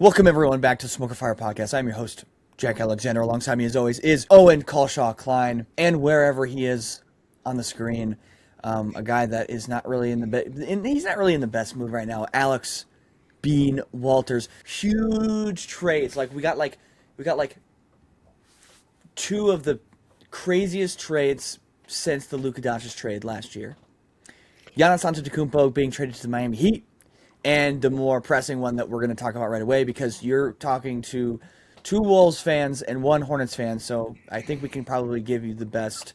Welcome everyone back to Smoker Fire Podcast. I'm your host, Jack Alexander. Alongside me as always is Owen Colshaw Klein, and wherever he is on the screen, a guy that is not really he's not really in the best mood right now. Alex Bean Walters. Huge trades. We got two of the craziest trades since the Luka Doncic trade last year. Giannis Antetokunmpo being traded to the Miami Heat. And the more pressing one that we're going to talk about right away, because you're talking to two Wolves fans and one Hornets fan, so I think we can probably give you the best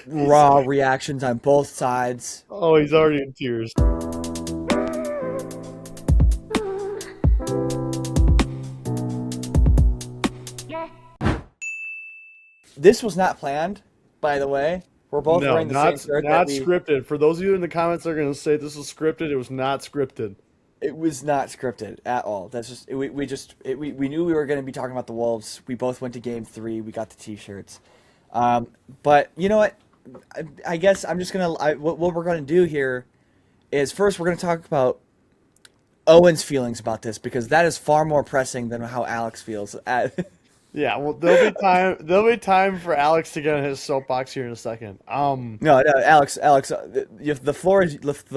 raw reactions on both sides. Oh, he's already in tears. This was not planned, by the way. We're both wearing the same shirt. Not scripted. For those of you in the comments that are going to say this was scripted, it was not scripted. It was not scripted at all. That's just we knew we were going to be talking about the Wolves. We both went to Game 3. We got the T-shirts. But you know what? I guess I'm just gonna. What we're going to do here is first we're going to talk about Owen's feelings about this, because that is far more pressing than how Alex feels. Yeah, well, there'll be time for Alex to get on his soapbox here in a second. No, Alex, the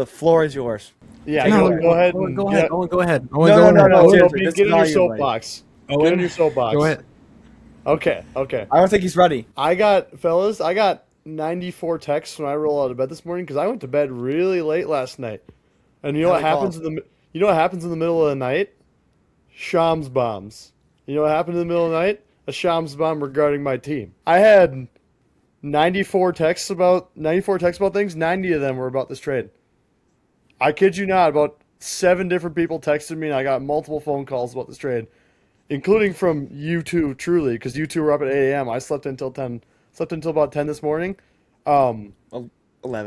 floor is yours. Yeah, No, go ahead. Owen, go ahead. No, seriously, Get on your soapbox. Get on your soapbox. Go ahead. Okay. I don't think he's ready. I got 94 texts when I rolled out of bed this morning because I went to bed really late last night. And you know what happens in the middle of the night? Shams bombs. You know what happened in the middle of the night? A Shams bomb regarding my team. I had 94 texts about things. 90 of them were about this trade. I kid you not. About 7 different people texted me, and I got multiple phone calls about this trade, including from you two, truly, because you two were up at 8 a.m. I slept until about 10 this morning. 11.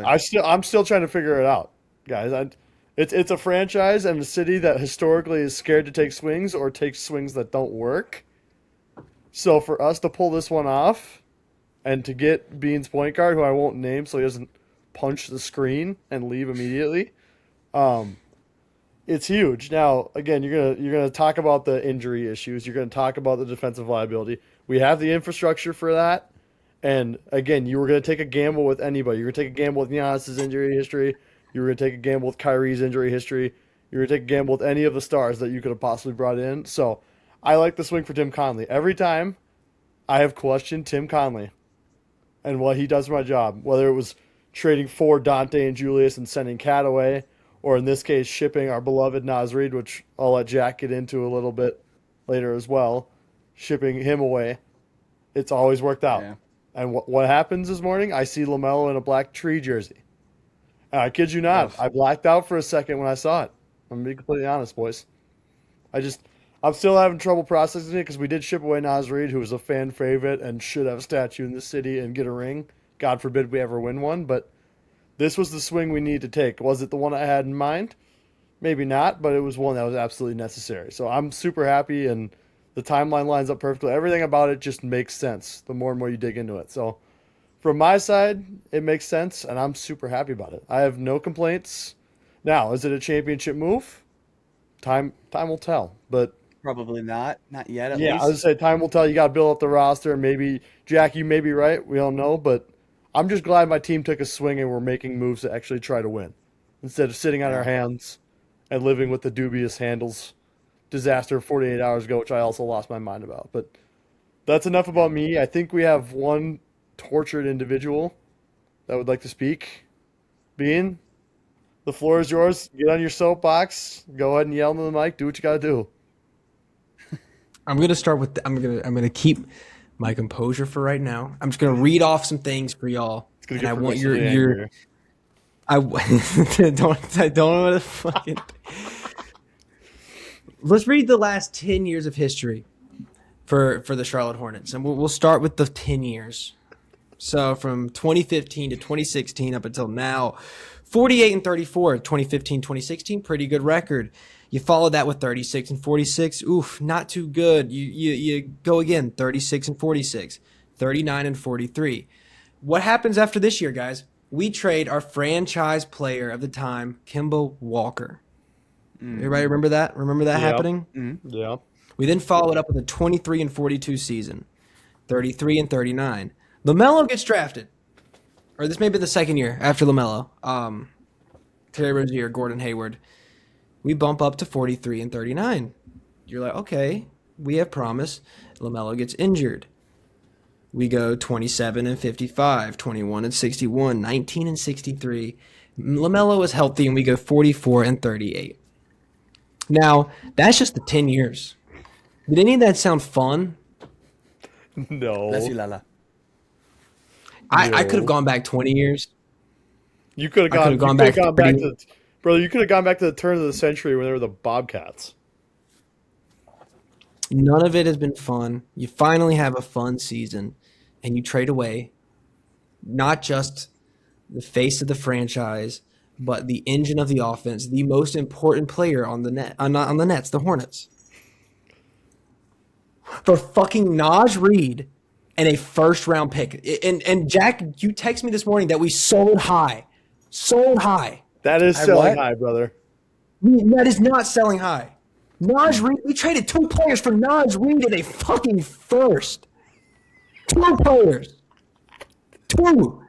I'm still trying to figure it out, guys. It's a franchise and a city that historically is scared to take swings or take swings that don't work. So for us to pull this one off and to get Bean's point guard, who I won't name so he doesn't punch the screen and leave immediately, it's huge. Now, again, you're gonna talk about the injury issues. You're gonna talk about the defensive liability. We have the infrastructure for that. And again, you were gonna take a gamble with anybody. You're gonna take a gamble with Giannis' injury history. You were gonna take a gamble with Kyrie's injury history. You were gonna take a gamble with any of the stars that you could have possibly brought in. So I like the swing for Tim Conley. Every time I have questioned Tim Conley and what he does for my job, whether it was trading for Dante and Julius and sending Cat away, or in this case, shipping our beloved Naz Reid, which I'll let Jack get into a little bit later as well, shipping him away, it's always worked out. Yeah. And what happens this morning? I see LaMelo in a black tree jersey. And I kid you not, I blacked out for a second when I saw it. I'm going to be completely honest, boys. I'm still having trouble processing it because we did ship away Naz Reid, who was a fan favorite and should have a statue in the city and get a ring. God forbid we ever win one, but this was the swing we needed to take. Was it the one I had in mind? Maybe not, but it was one that was absolutely necessary. So I'm super happy, and the timeline lines up perfectly. Everything about it just makes sense the more and more you dig into it. So from my side, it makes sense, and I'm super happy about it. I have no complaints. Now, is it a championship move? Time will tell, but Probably not yet. At yeah, least. I would say time will tell. You got to build up the roster. Maybe Jack, you may be right. We don't know, but I'm just glad my team took a swing and we're making moves to actually try to win, instead of sitting on our hands and living with the dubious handles disaster 48 hours ago, which I also lost my mind about. But that's enough about me. I think we have one tortured individual that would like to speak. Bean, the floor is yours. Get on your soapbox. Go ahead and yell into the mic. Do what you got to do. I'm gonna start with. I'm gonna keep my composure for right now. I'm just gonna read off some things for y'all, and I want your. I don't want to fucking. Let's read the last 10 years of history for the Charlotte Hornets, and we'll start with the 10 years. So from 2015 to 2016 up until now, 48 and 34, 2015, 2016, pretty good record. You follow that with 36 and 46. Oof, not too good. You go again, 36 and 46, 39 and 43. What happens after this year, guys? We trade our franchise player of the time, Kemba Walker. Everybody remember that? Remember that happening? Yeah. We then followed up with a 23-42 season, 33-39. LaMelo gets drafted, or this may be the second year after LaMelo. Terry Rozier, Gordon Hayward. We bump up to 43-39. You're like, okay, we have promise. LaMelo gets injured. We go 27-55, 21-61, 19-63. LaMelo is healthy, and we go 44-38. Now, that's just the 10 years. Did any of that sound fun? No. Bless you, Lala. I could have gone back 20 years. You could have gone back to brother. You could have gone back to the turn of the century when they were the Bobcats. None of it has been fun. You finally have a fun season, and you trade away not just the face of the franchise, but the engine of the offense, the most important player on the net, on the Nets, the Hornets, for fucking Naz Reid and a first-round pick. And Jack, you text me this morning that we sold high. That is selling high, brother. That is not selling high. Naz Reid, we traded 2 players for Naz Reid and a fucking first. 2 players. 2.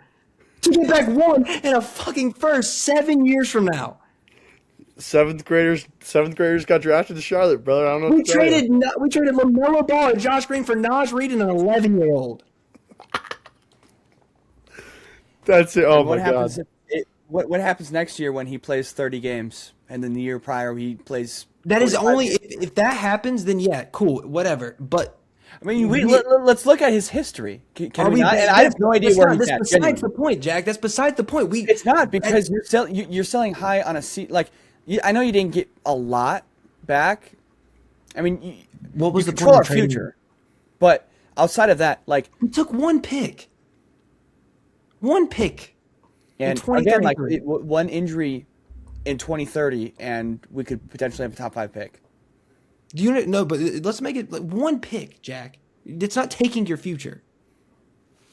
To get back 1 and a fucking first 7 years from now. Seventh graders got drafted to Charlotte, brother. I don't know. We traded LaMelo Ball and Josh Green for Naz Reid and an 11-year-old. That's it. Oh What my happens god. what happens next year when he plays 30 games, and then the year prior he plays? That is 45 only games? if that happens, then yeah, cool, whatever. But I mean, let's look at his history. Can we not? And that's- I have no idea where he's That's at. besides genuinely. the point, Jack. That's besides the point. It's not because you're selling high on a seat. Like I know you didn't get a lot back. I mean, What was you the control point our of trading future, but outside of that, like, we took 1 pick. 1 pick. and In again, like 2033. one injury in 2030, and we could potentially have a top 5 pick. Do you know? But let's make it like 1 pick, Jack. It's not taking your future.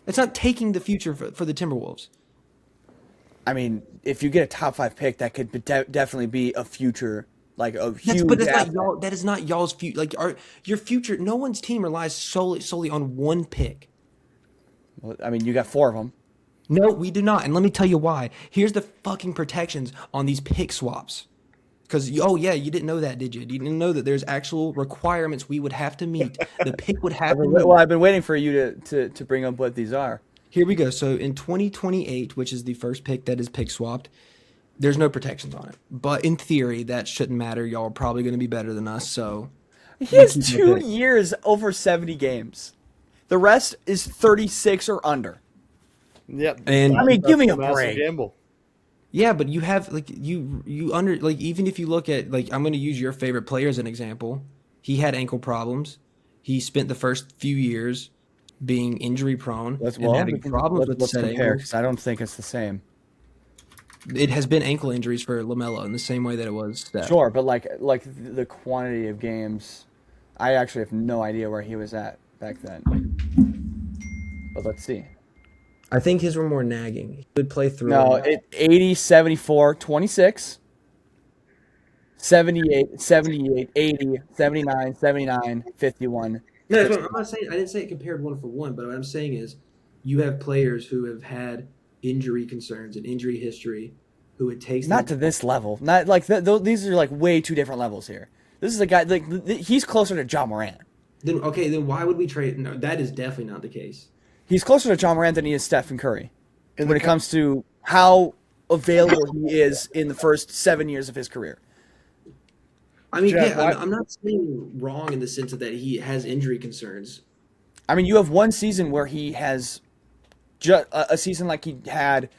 It's not taking the future for the Timberwolves. I mean, if you get a top 5 pick, that could definitely be a future, like a huge. But that's asset. not y'all. That is not y'all's future. Like your future. No one's team relies solely on 1 pick. Well, I mean, you got 4 of them. No, we do not. And let me tell you why. Here's the fucking protections on these pick swaps. Because, oh, yeah, you didn't know that, did you? You didn't know that there's actual requirements we would have to meet. The pick would have to meet. Well, I've been waiting for you to bring up what these are. Here we go. So in 2028, which is the first pick that is pick swapped, there's no protections on it. But in theory, that shouldn't matter. Y'all are probably going to be better than us. So He has keep 2 it. years over 70 games. The rest is 36 or under. Yep. And- I mean, give me a Massive break. gamble. yeah, but you have like you under like even if you look at like I'm going to use your favorite player as an example. He had ankle problems. He spent the first few years being injury prone and having problems with let's set compare, ankles. because I don't think it's the same. It has been ankle injuries for LaMelo in the same way that it was Steph. Sure, but like the quantity of games, I actually have no idea where he was at back then. But let's see. I think his were more nagging. He would play through. No, it. 80, 74, 26, 78, 78, 80, 79, 79, 51. No, that's what, I'm not saying. I didn't say it compared 1 for 1, but what I'm saying is, you have players who have had injury concerns and injury history, who it takes Not to them. this level. Not like these are like way 2 different levels here. This is a guy like he's closer to John Morant. Then why would we trade? No, that is definitely not the case. He's closer to John Morant than he is Stephen Curry when it comes to how available he is in the first 7 years of his career. I mean, Jeff, yeah, I'm not saying wrong in the sense of that he has injury concerns. I mean, you have one season where he has a season like he had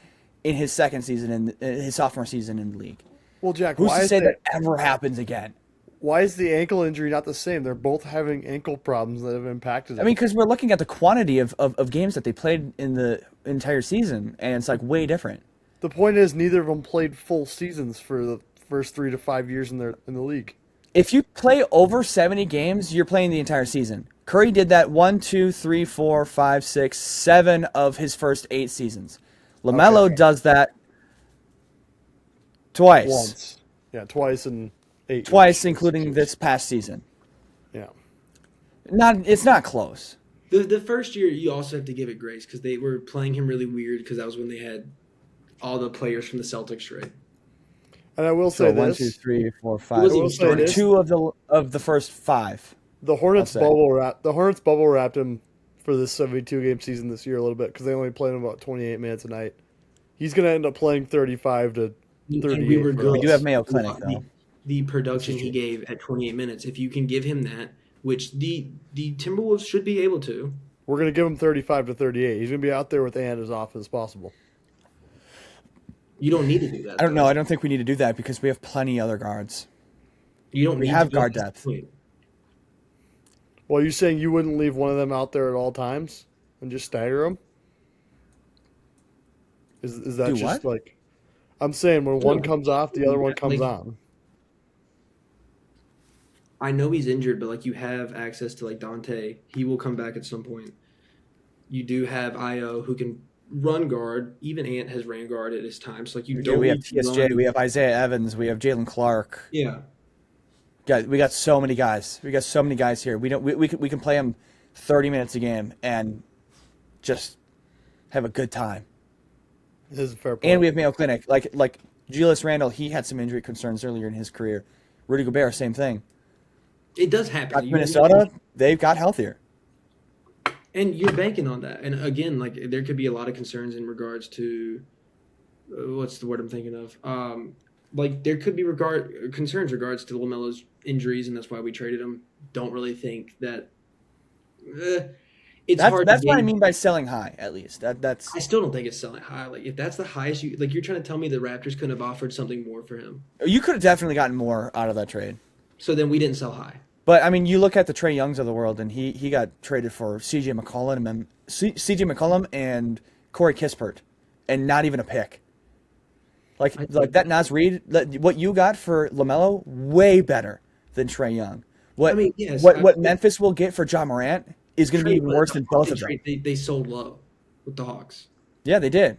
in his second season in his sophomore season in the league. Well, Jack, Who's why to is say that ever happens again? Why is the ankle injury not the same? They're both having ankle problems that have impacted I them. mean, because we're looking at the quantity of games that they played in the entire season, and it's like way different. The point is, neither of them played full seasons for the first 3 to 5 years in the league. If you play over 70 games, you're playing the entire season. Curry did that 1, 2, 3, 4, 5, 6, 7 of his first 8 seasons. LaMelo does that twice. Once. Yeah, twice in 8 Twice, years. including this past season. Yeah. It's not close. The first year, you also have to give it grace because they were playing him really weird because that was when they had all the players from the Celtics trade. And I will So say 1, this. 2, 3, 4, It 5. wasn't will say this. 2 of the first 5. The Hornets I'll say. bubble wrapped him for this 72-game season this year a little bit because they only played him about 28 minutes a night. He's going to end up playing 35 to 38. And we were for good. us. We do have Mayo Clinic, though. The production he gave at 28 minutes, if you can give him that, which the Timberwolves should be able to. We're going to give him 35 to 38. He's going to be out there with Ant as often as possible. You don't need to do that. I don't know. I don't think we need to do that because we have plenty other guards. You don't. We need have to do guard that. depth. Wait. Well, you saying you wouldn't leave one of them out there at all times and just stagger them? Is that Do just what? like? I'm saying when one comes off, the other one comes Like- on. I know he's injured, but like you have access to like Dante. He will come back at some point. You do have Io who can run guard. Even Ant has ran guard at his time. So like you don't. We have need to TSJ. run- We have Isaiah Evans. We have Jalen Clark. Yeah. We got so many guys. We got so many guys here. We can play them 30 minutes a game and just have a good time. This is a fair point. And we have Mayo Clinic. Like Julius Randle, he had some injury concerns earlier in his career. Rudy Gobert, same thing. It does happen. Got Minnesota, they've got healthier. And you're banking on that. And again, like there could be a lot of concerns in regards to what's the word I'm thinking of? Like there could be concerns regards to LaMelo's injuries, and that's why we traded him. Don't really think that it's hard. That's to what I gauge. mean by selling high. At least that's I still don't think it's selling high. Like if that's the highest you like, you're trying to tell me the Raptors couldn't have offered something more for him. you could have definitely gotten more out of that trade. So then we didn't sell high. But I mean, you look at the Trae Youngs of the world, and he got traded for CJ McCollum and Corey Kispert, and not even a pick. Like that Naz Reid, what you got for LaMelo, way better than Trae Young. What I mean, yes, what Memphis will get for Ja Morant is going to be even worse than both of them. They sold low with the Hawks. Yeah, they did.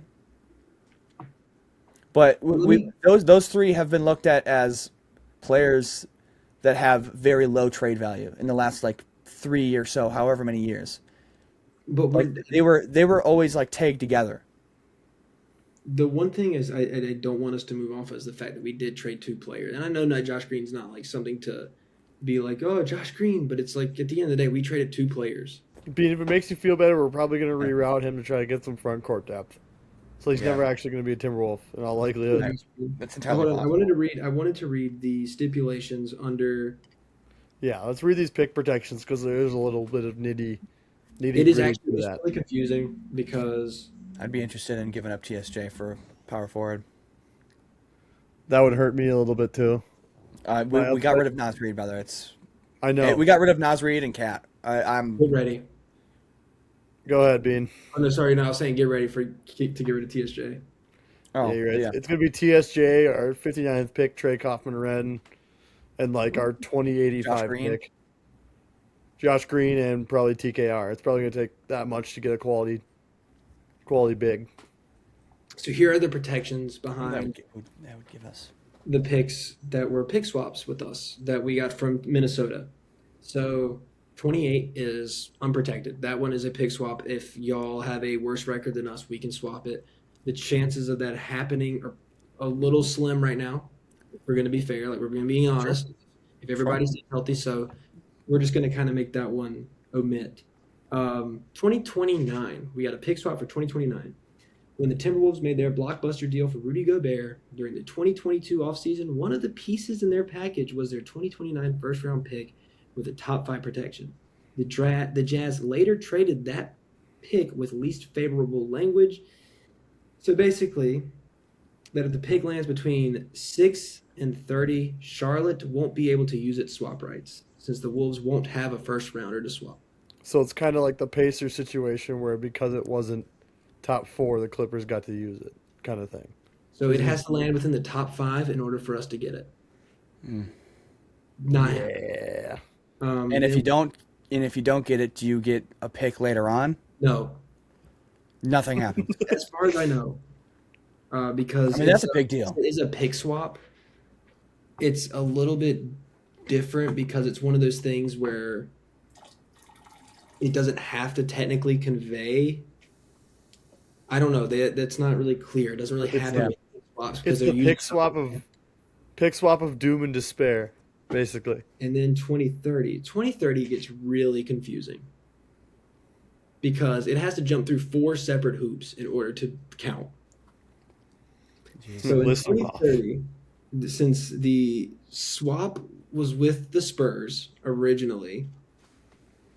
But those three have been looked at as players that have very low trade value in the last like 3 or so, however many years. But Like they were always like tagged together. the one thing is I don't want us to move off is the fact that we did trade 2 players. And I know that Josh Green's not like something to be like, oh, Josh Green, but it's like at the end of the day, we traded 2 players. Bean, if it makes you feel better, we're probably going to reroute him to try to get some front court depth. So he's never actually going to be a Timberwolf in all likelihood. That's entirely I possible. wanted to read the stipulations under. Yeah, let's read these pick protections because there is a little bit of nitty It is gritty actually to it's that. really confusing because I'd be interested in giving up TSJ for power forward. That would hurt me a little bit too. We got rid of Naz Reid, brother. I know. We got rid of Naz Reid and Cat. I'm get ready. Go ahead, Bean. Oh, no, sorry, no, I was saying get ready to get rid of TSJ. oh Yeah, you're right. yeah. It's going to be TSJ, our 59th pick, Trey Kaufman-Renn, and like our 2085 Josh Green. pick. Josh Green and probably TKR. It's probably going to take that much to get a quality big. So here are the protections That behind would give us. the picks that were pick swaps with us that we got from Minnesota. So 28 is unprotected. That one is a pick swap. If y'all have a worse record than us, we can swap it. The chances of that happening are a little slim right now. We're going to be fair. Like we're going to be honest. If everybody's healthy, so we're just going to kind of make that one omit. 2029, we got a pick swap for 2029. When the Timberwolves made their blockbuster deal for Rudy Gobert during the 2022 offseason, one of the pieces in their package was their 2029 first-round pick with a top 5 protection. The Jazz later traded that pick with least favorable language. So basically, that if the pick lands between 6 and 30, Charlotte won't be able to use its swap rights since the Wolves won't have a first-rounder to swap. So it's kind of like the Pacers situation where because it wasn't top 4, the Clippers got to use it, kind of thing. So it has to land within the top 5 in order for us to get it. Not happening. Yeah. And if you don't get it, do you get a pick later on? No, Nothing happens. as far as I know, because I mean, that's a big deal. It is a pick swap. it's a little bit different because it's one of those things where it doesn't have to technically convey. I don't know. That's not really clear. It doesn't really have to make swaps It's because the they're using pick swap of doom and despair, basically. And then 2030 gets really confusing because it has to jump through 4 separate hoops in order to count. So in 2030, since the swap was with the Spurs originally,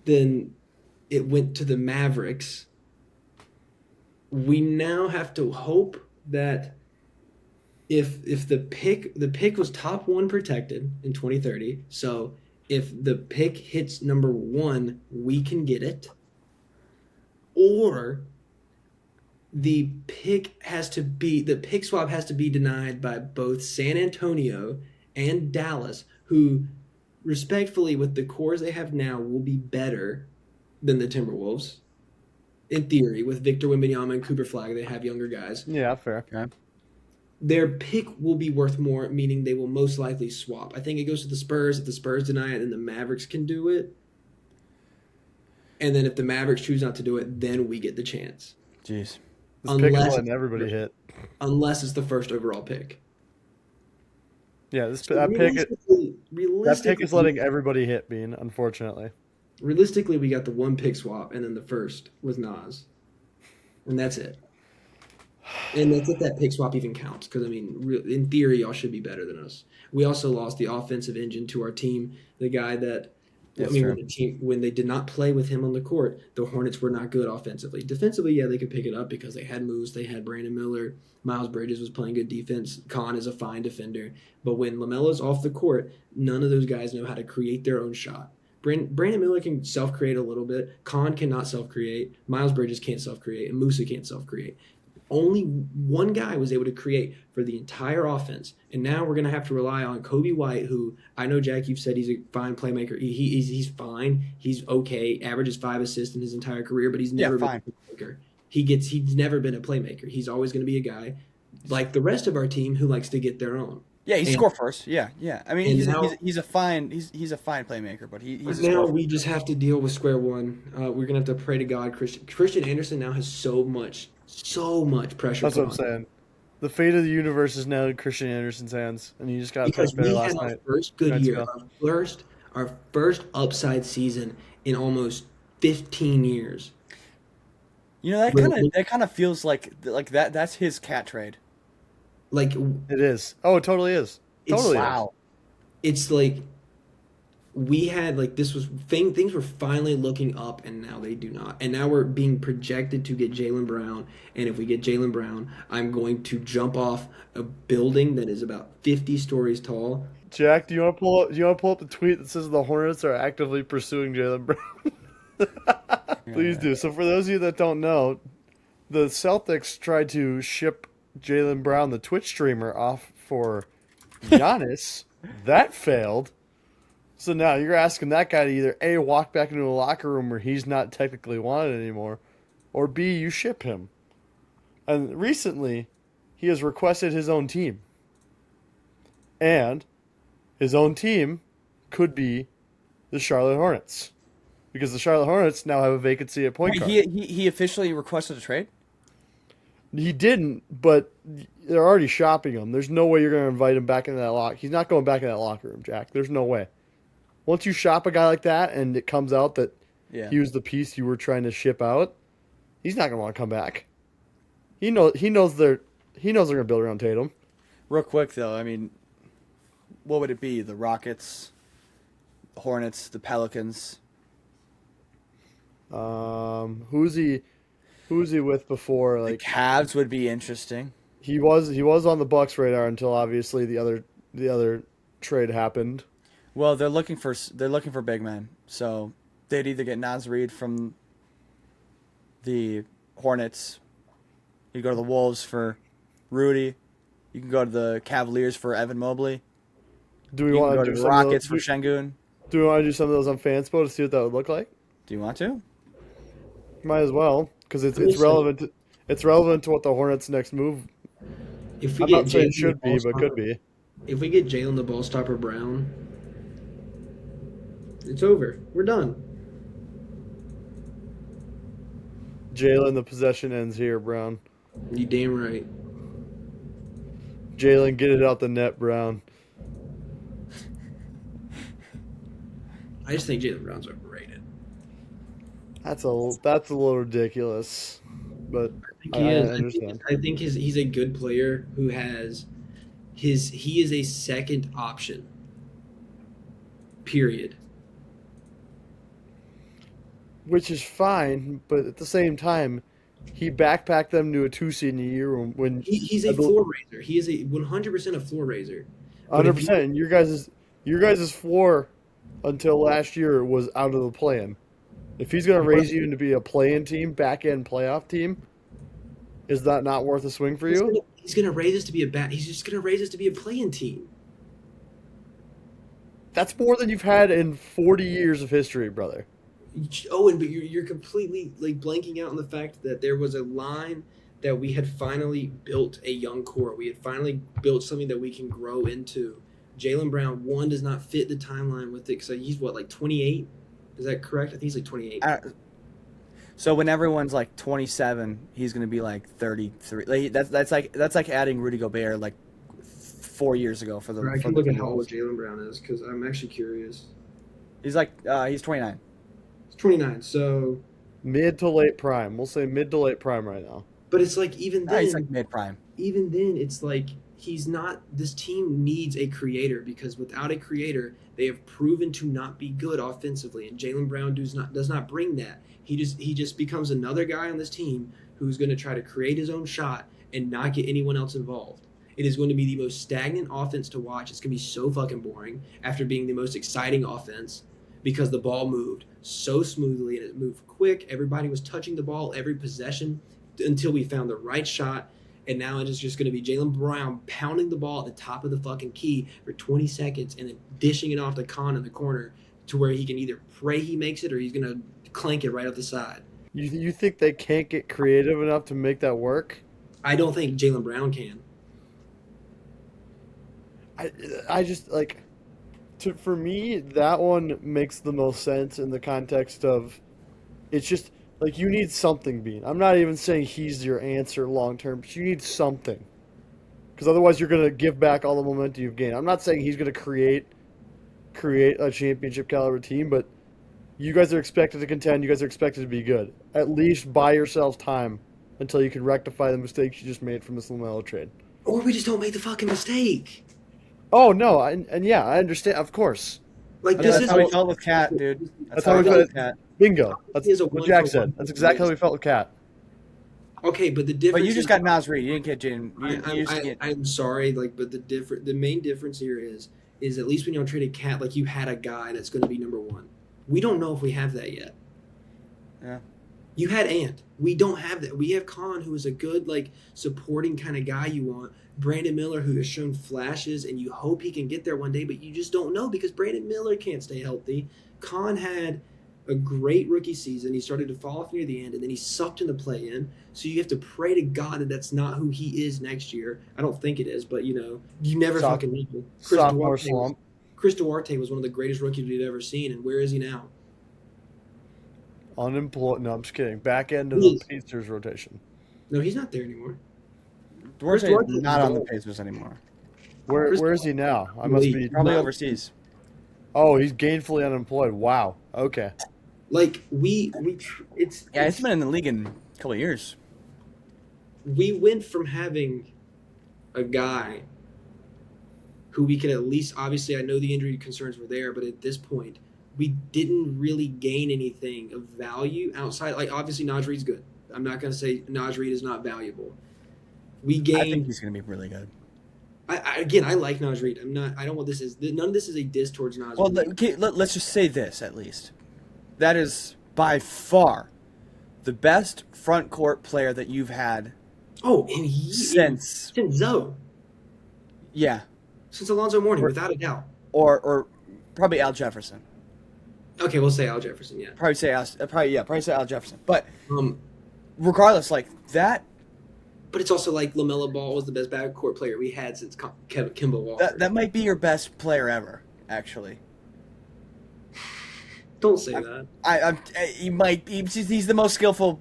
then it went to the Mavericks. We now have to hope that if the pick was top 1 protected in 2030, so if the pick hits number 1, we can get it, or the pick swap has to be denied by both San Antonio and Dallas, who respectfully with the cores they have now will be better than the Timberwolves. In theory, with Victor Wembanyama and Cooper Flag, they have younger guys. Yeah, fair. Okay. Their pick will be worth more, meaning they will most likely swap. I think it goes to the Spurs. If the Spurs deny it, then the Mavericks can do it. And then if the Mavericks choose not to do it, then we get the chance. Jeez. This pick is letting everybody hit. Unless it's the first overall pick. Yeah, So that pick is letting everybody hit, Bean, unfortunately. Realistically, we got the 1 pick swap, and then the first was Naz. And that's it. And that's if that pick swap even counts. Because, I mean, in theory, y'all should be better than us. We also lost the offensive engine to our team. The guy that, when they did not play with him on the court, the Hornets were not good offensively. Defensively, yeah, they could pick it up because they had moves. They had Brandon Miller. Miles Bridges was playing good defense. Khan is a fine defender. But when LaMelo's off the court, none of those guys know how to create their own shot. Brandon Miller can self-create a little bit. Khan cannot self-create. Miles Bridges can't self-create. And Musa can't self-create. Only one guy was able to create for the entire offense. And now we're going to have to rely on Kobe White, who I know, Jack, you've said he's a fine playmaker. He's fine. He's okay. Averages 5 assists in his entire career, but he's never been a playmaker. He's never been a playmaker. He's always going to be a guy like the rest of our team who likes to get their own. Yeah, score first. Yeah. I mean, he's a fine playmaker, but he's now we just have to deal with square one. We're gonna have to pray to God. Christian Anderson now has so much pressure. That's what I'm saying. The fate of the universe is now in Christian Anderson's hands, and you just got to touch better last night. First good year, our first upside season in almost 15 years. You know, that kind of feels like that. That's his cat trade. Like it is. Oh, it totally is. Totally. Wow. It's like we had things were finally looking up, and now they do not. And now we're being projected to get Jaylen Brown. And if we get Jaylen Brown, I'm going to jump off a building that is about 50 stories tall. Jack, do you want to pull up the tweet that says the Hornets are actively pursuing Jaylen Brown? Please do. So for those of you that don't know, the Celtics tried to ship Jaylen Brown, the Twitch streamer, off for Giannis. That failed. So now you're asking that guy to either A, walk back into a locker room where he's not technically wanted anymore, or B, you ship him. And recently, he has requested his own team. And his own team could be the Charlotte Hornets. Because the Charlotte Hornets now have a vacancy at point guard. He officially requested a trade? He didn't, but they're already shopping him. There's no way you're going to invite him back into that locker. He's not going back in that locker room, Jack. There's no way. Once you shop a guy like that and it comes out that he was the piece you were trying to ship out, he's not going to want to come back. He knows they're going to build around Tatum. Real quick though, I mean, what would it be? The Rockets, the Hornets, the Pelicans. Who's he with before? The Cavs would be interesting. He was on the Bucks radar until obviously the other trade happened. Well, they're looking for big men, so they'd either get Naz Reid from the Hornets. You go to the Wolves for Rudy. You can go to the Cavaliers for Evan Mobley. Do we want to do the Rockets for Şengün? Do we want to do some of those on Fanspo to see what that would look like? Do you want to? Might as well, because it's relevant. It's relevant to what the Hornets' next move. If we I'm not saying it should be, but could be. If we get Jalen the ball stopper Brown, it's over. We're done. Jalen, the possession ends here, Brown. You damn right. Jalen, get it out the net, Brown. I just think Jalen Brown's overrated. That's a little ridiculous, but I understand. I think he's a good player who has he is a second option. Period. Which is fine, but at the same time, he backpacked them to a 2 seed in a year when He's a floor raiser. He is a 100% a floor raiser. 100%. And your guys' floor until last year was out of the play-in. If he's going to raise you to be a play-in team, back-end playoff team, is that not worth a swing for you? He's going to raise us to be he's just going to raise us to be a play-in team. That's more than you've had in 40 years of history, brother. Owen, but you're completely like blanking out on the fact that there was a line that we had finally built a young core. We had finally built something that we can grow into. Jalen Brown, one, does not fit the timeline with it because he's what, like 28? Is that correct? I think he's like 28. So when everyone's like 27, he's going to be like 33. Like, that's like adding Rudy Gobert like 4 years ago for the. I can look at how old Jalen Brown is because I'm actually curious. He's 29. He's 29, so mid to late prime. We'll say mid to late prime right now. But it's like even then, he's like mid prime. Even then, it's like he's not. This team needs a creator because without a creator, they have proven to not be good offensively. And Jalen Brown does not bring that. He just becomes another guy on this team who's going to try to create his own shot and not get anyone else involved. It is going to be the most stagnant offense to watch. It's going to be so fucking boring after being the most exciting offense because the ball moved so smoothly and it moved quick. Everybody was touching the ball every possession until we found the right shot. And now it is just going to be Jalen Brown pounding the ball at the top of the fucking key for 20 seconds and then dishing it off to Khan in the corner to where he can either pray he makes it or he's going to clank it right off the side. You think they can't get creative enough to make that work? I don't think Jalen Brown can. I just like for me that one makes the most sense in the context of it's just like you need something, Bean. I'm not even saying he's your answer long term, but you need something because otherwise you're going to give back all the momentum you've gained. I'm not saying he's going to create a championship caliber team, but you guys are expected to contend. You guys are expected to be good. At least buy yourself time until you can rectify the mistakes you just made from this LaMelo trade. Or we just don't make the fucking mistake. Oh no, and yeah, I understand. Of course, like that's how we felt with Cat, dude. That's how we felt with Cat. Bingo. That's what Jack said. That's exactly how we felt with Cat. Okay, but the difference. But you just got Naz Reid. You didn't get Jaden. I'm sorry, but the main difference here is at least when y'all traded Cat, like you had a guy that's going to be number one. We don't know if we have that yet. Yeah. You had Ant. We don't have that. We have Khan, who is a good, like, supporting kind of guy you want. Brandon Miller, who has shown flashes, and you hope he can get there one day, but you just don't know because Brandon Miller can't stay healthy. Khan had a great rookie season. He started to fall off near the end, and then he sucked in the play-in. So you have to pray to God that that's not who he is next year. I don't think it is, but, you never fucking know. Chris Duarte was one of the greatest rookies we've ever seen, and where is he now? Unemployed. No, I'm just kidding. Back end of the Pacers rotation. No, he's not there anymore. Duarte is not on the Pacers anymore. Where is he now? I must be probably overseas. Oh, he's gainfully unemployed. Wow. Okay. Like he's been in the league in a couple of years. We went from having a guy who we could at least, obviously I know the injury concerns were there, but at this point we didn't really gain anything of value outside. Like obviously Naz Reid's good. I'm not going to say Naz Reid is not valuable. I think he's going to be really good. I like Naz Reid. I don't want none of this is a diss towards Naz Reid. Well, okay, let's just say this at least. That is by far the best front court player that you've had. Oh, and since Zoe. Yeah. Since Alonzo Mourning, without a doubt. Or probably Al Jefferson. Okay, we'll say Al Jefferson, yeah. Probably say Al Jefferson. But regardless, like that But it's also like LaMelo Ball was the best backcourt player we had since Kemba Walker. That might be your best player ever, actually. Don't say that. He's the most skillful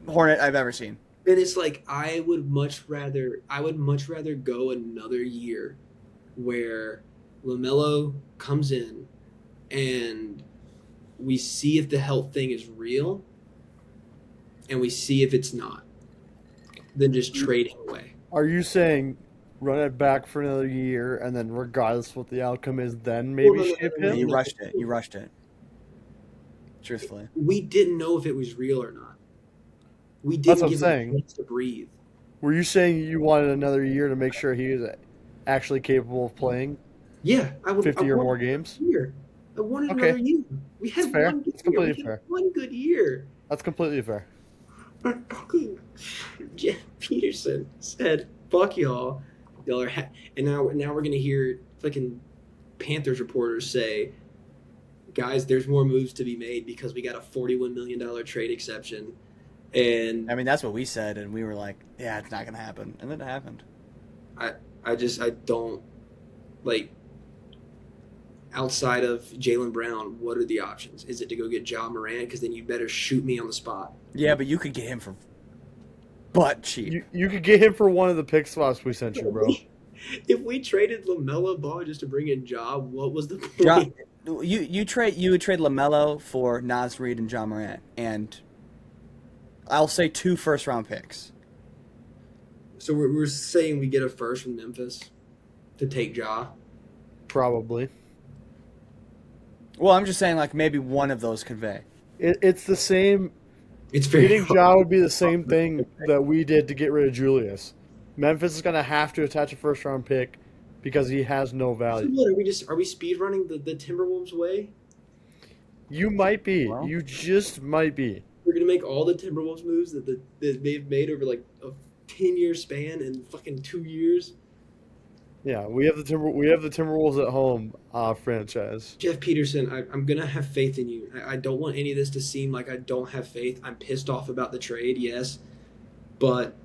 Hornet I've ever seen. And it's like I would much rather go another year where LaMelo comes in and we see if the health thing is real and we see if it's not, than just trade him away. Are you saying run it back for another year and then regardless of what the outcome is, then maybe ship him? You rushed it. You rushed it. Truthfully. We didn't know if it was real or not. We didn't That's what I'm give saying. him a chance to breathe. Were you saying you wanted another year to make sure he was actually capable of playing Yeah, I would. 50 or more games? I wanted Okay. another year. We had That's fair. one good That's completely year. fair. One good year. That's completely fair. But fucking Jeff Peterson said, "Fuck y'all, y'all are." And now we're gonna hear fucking Panthers reporters say, "Guys, there's more moves to be made because we got a $41 million trade exception." And I mean, that's what we said, and we were like, "Yeah, it's not gonna happen," and then it happened. I don't like. Outside of Jaylen Brown, what are the options? Is it to go get Ja Morant? Because then you better shoot me on the spot. Yeah, but you could get him for butt cheap. You could get him for one of the pick spots we sent you, bro. If we traded LaMelo Ball just to bring in Ja, what was the point? Ja, you would trade LaMelo for Naz Reid and John Morant, and I'll say 2 first-round picks. So we're saying we get a first from Memphis to take Ja. Probably. Well, I'm just saying, like, maybe one of those convey. It's the same. It's very Getting Ja would be the same thing that we did to get rid of Julius. Memphis is going to have to attach a first-round pick because he has no So value. what, are we speed running the Timberwolves way? You might be. Well. You just might be. We're gonna make all the Timberwolves moves that they've made over like a 10-year span in fucking 2 years. Yeah, we have the Timberwolves at home franchise. Jeff Peterson, I'm gonna have faith in you. I don't want any of this to seem like I don't have faith. I'm pissed off about the trade, yes, but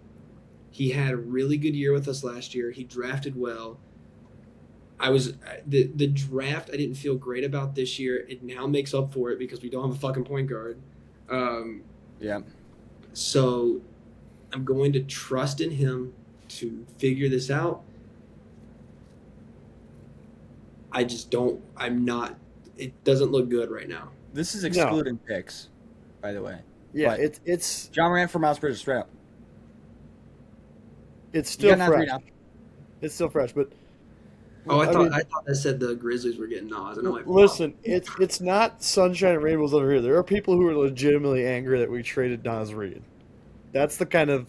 he had a really good year with us last year. He drafted well. The draft I didn't feel great about this year. It now makes up for it because we don't have a fucking point guard. Yeah. So I'm going to trust in him to figure this out. It doesn't look good right now. This is excluding picks, by the way. Yeah, But it's John Morant for Miles Bridges, straight up. it's You still got Naz Reid fresh. now. It's still fresh, but Oh, I mean, thought that said the Grizzlies were getting Naz. And I'm like, listen, it's not sunshine and rainbows over here. There are people who are legitimately angry that we traded Naz Reid. That's the kind of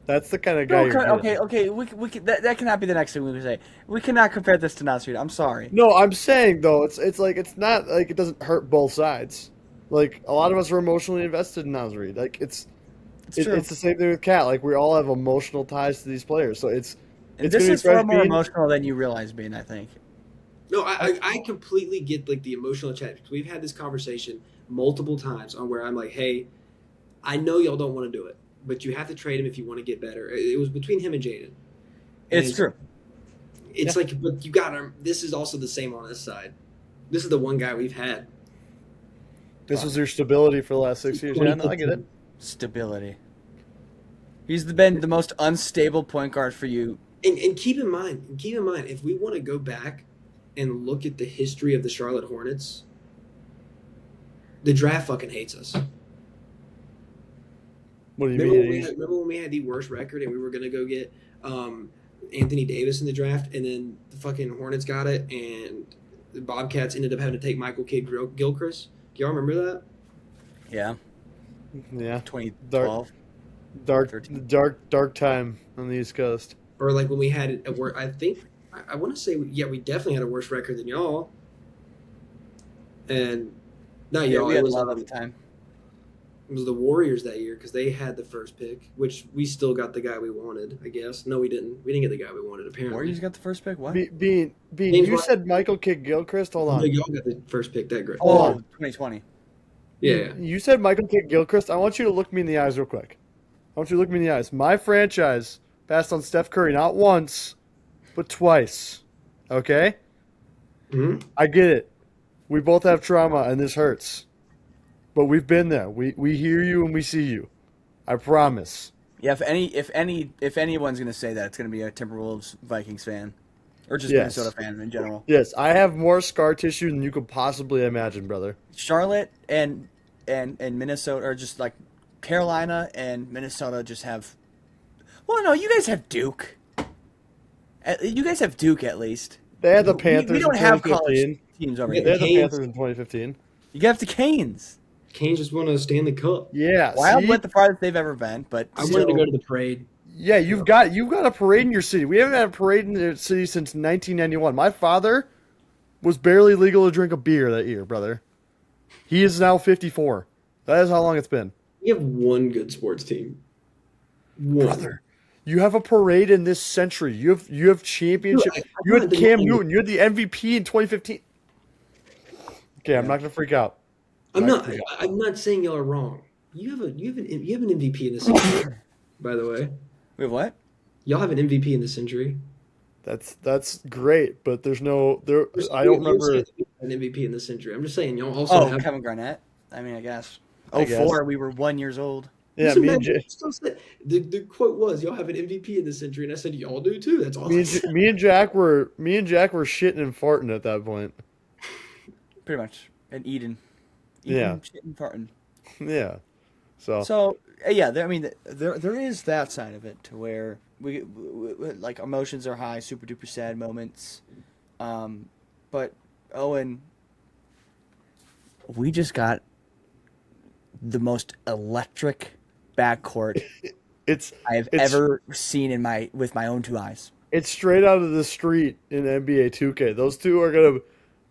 guy you're getting. Okay. We can, that cannot be the next thing we can say. We cannot compare this to Naz Reid. I'm sorry. No, I'm saying though, it's like it's not like it doesn't hurt both sides. Like a lot of us are emotionally invested in Naz Reid. Like it's true. the same thing with Kat. Like we all have emotional ties to these players, so it's And it's this gonna be is far fresh more being- emotional than you realize, Bean, I think. No, I completely get like the emotional attachment. Because we've had this conversation multiple times on where I'm like, hey, I know y'all don't want to do it, but you have to trade him if you want to get better. It was between him and Jaden. It's true. It's like, but you got him. This is also the same on this side. This is the one guy we've had. This was your stability for the last 6 years. Yeah, no, I get it. Stability. He's been the most unstable point guard for you. And keep in mind, if we want to go back and look at the history of the Charlotte Hornets, the draft fucking hates us. What do you Remember mean? when we had the worst record and we were going to go get Anthony Davis in the draft, and then the fucking Hornets got it, and the Bobcats ended up having to take Michael Kidd-Gilchrist? Do y'all remember that? Yeah. Yeah, 2012. dark time on the East Coast. Or like when we had a worse, I want to say, yeah, we definitely had a worse record than y'all. And not Yeah, y'all, we it had was, love at the time. it was the Warriors that year because they had the first pick, which we still got the guy we wanted, I guess. No, we didn't. We didn't get the guy we wanted, apparently. Warriors got the first pick? What? Bean, James you White- said Michael Kidd-Gilchrist. Hold No, on. y'all got the first pick that great. Hold Oh, on. 2020. Yeah. You said Michael Kidd-Gilchrist. I want you to look me in the eyes real quick. I want you to look me in the eyes. My franchise passed on Steph Curry not once, but twice. Okay? Mm-hmm. I get it. We both have trauma, and this hurts. But we've been there. We hear you and we see you. I promise. Yeah, if anyone's gonna say that, it's gonna be a Timberwolves Vikings fan, or just Yes. Minnesota fan in general. Yes, I have more scar tissue than you could possibly imagine, brother. Charlotte and Minnesota, or just like Carolina and Minnesota, just have. Well, no, you guys have Duke. You guys have Duke at least. They had the Panthers We don't in have college 2015. teams over They here. had the Canes. Panthers in 2015. You have the Canes. Canes just won a Stanley Cup. Yeah. Wild see? went the farthest they've ever been, but I still, wanted to go to the parade. Yeah, you've got a parade in your city. We haven't had a parade in the city since 1991. My father was barely legal to drink a beer that year, brother. He is now 54. That is how long it's been. We have one good sports team. One. Brother, you have a parade in this century. You have championship. Dude, I You had wanted to Cam know- Newton. You had the MVP in 2015. Okay, I'm not gonna freak out. I'm not saying y'all are wrong. You have an MVP in this century, by the way. we have what? Y'all have an MVP in this century. That's great, but there's no there. You're I don't saying remember. an MVP in this century. I'm just saying y'all also Oh, have. Kevin Garnett. I mean, I guess. I guess. 04, we were 1 year old. Yeah, Doesn't me and matter. Jay, Still said- the quote was y'all have an MVP in this century, and I said y'all do too. That's all. I said. me and Jack were shitting and farting at that point. Pretty much. And Eden. Yeah. Shitting, farting. Yeah. So So yeah, I mean, there is that side of it to where we like emotions are high, super duper sad moments, but Owen, we just got the most electric backcourt it's I have ever seen with my own two eyes. it's straight out of the street in NBA 2K. Those two are gonna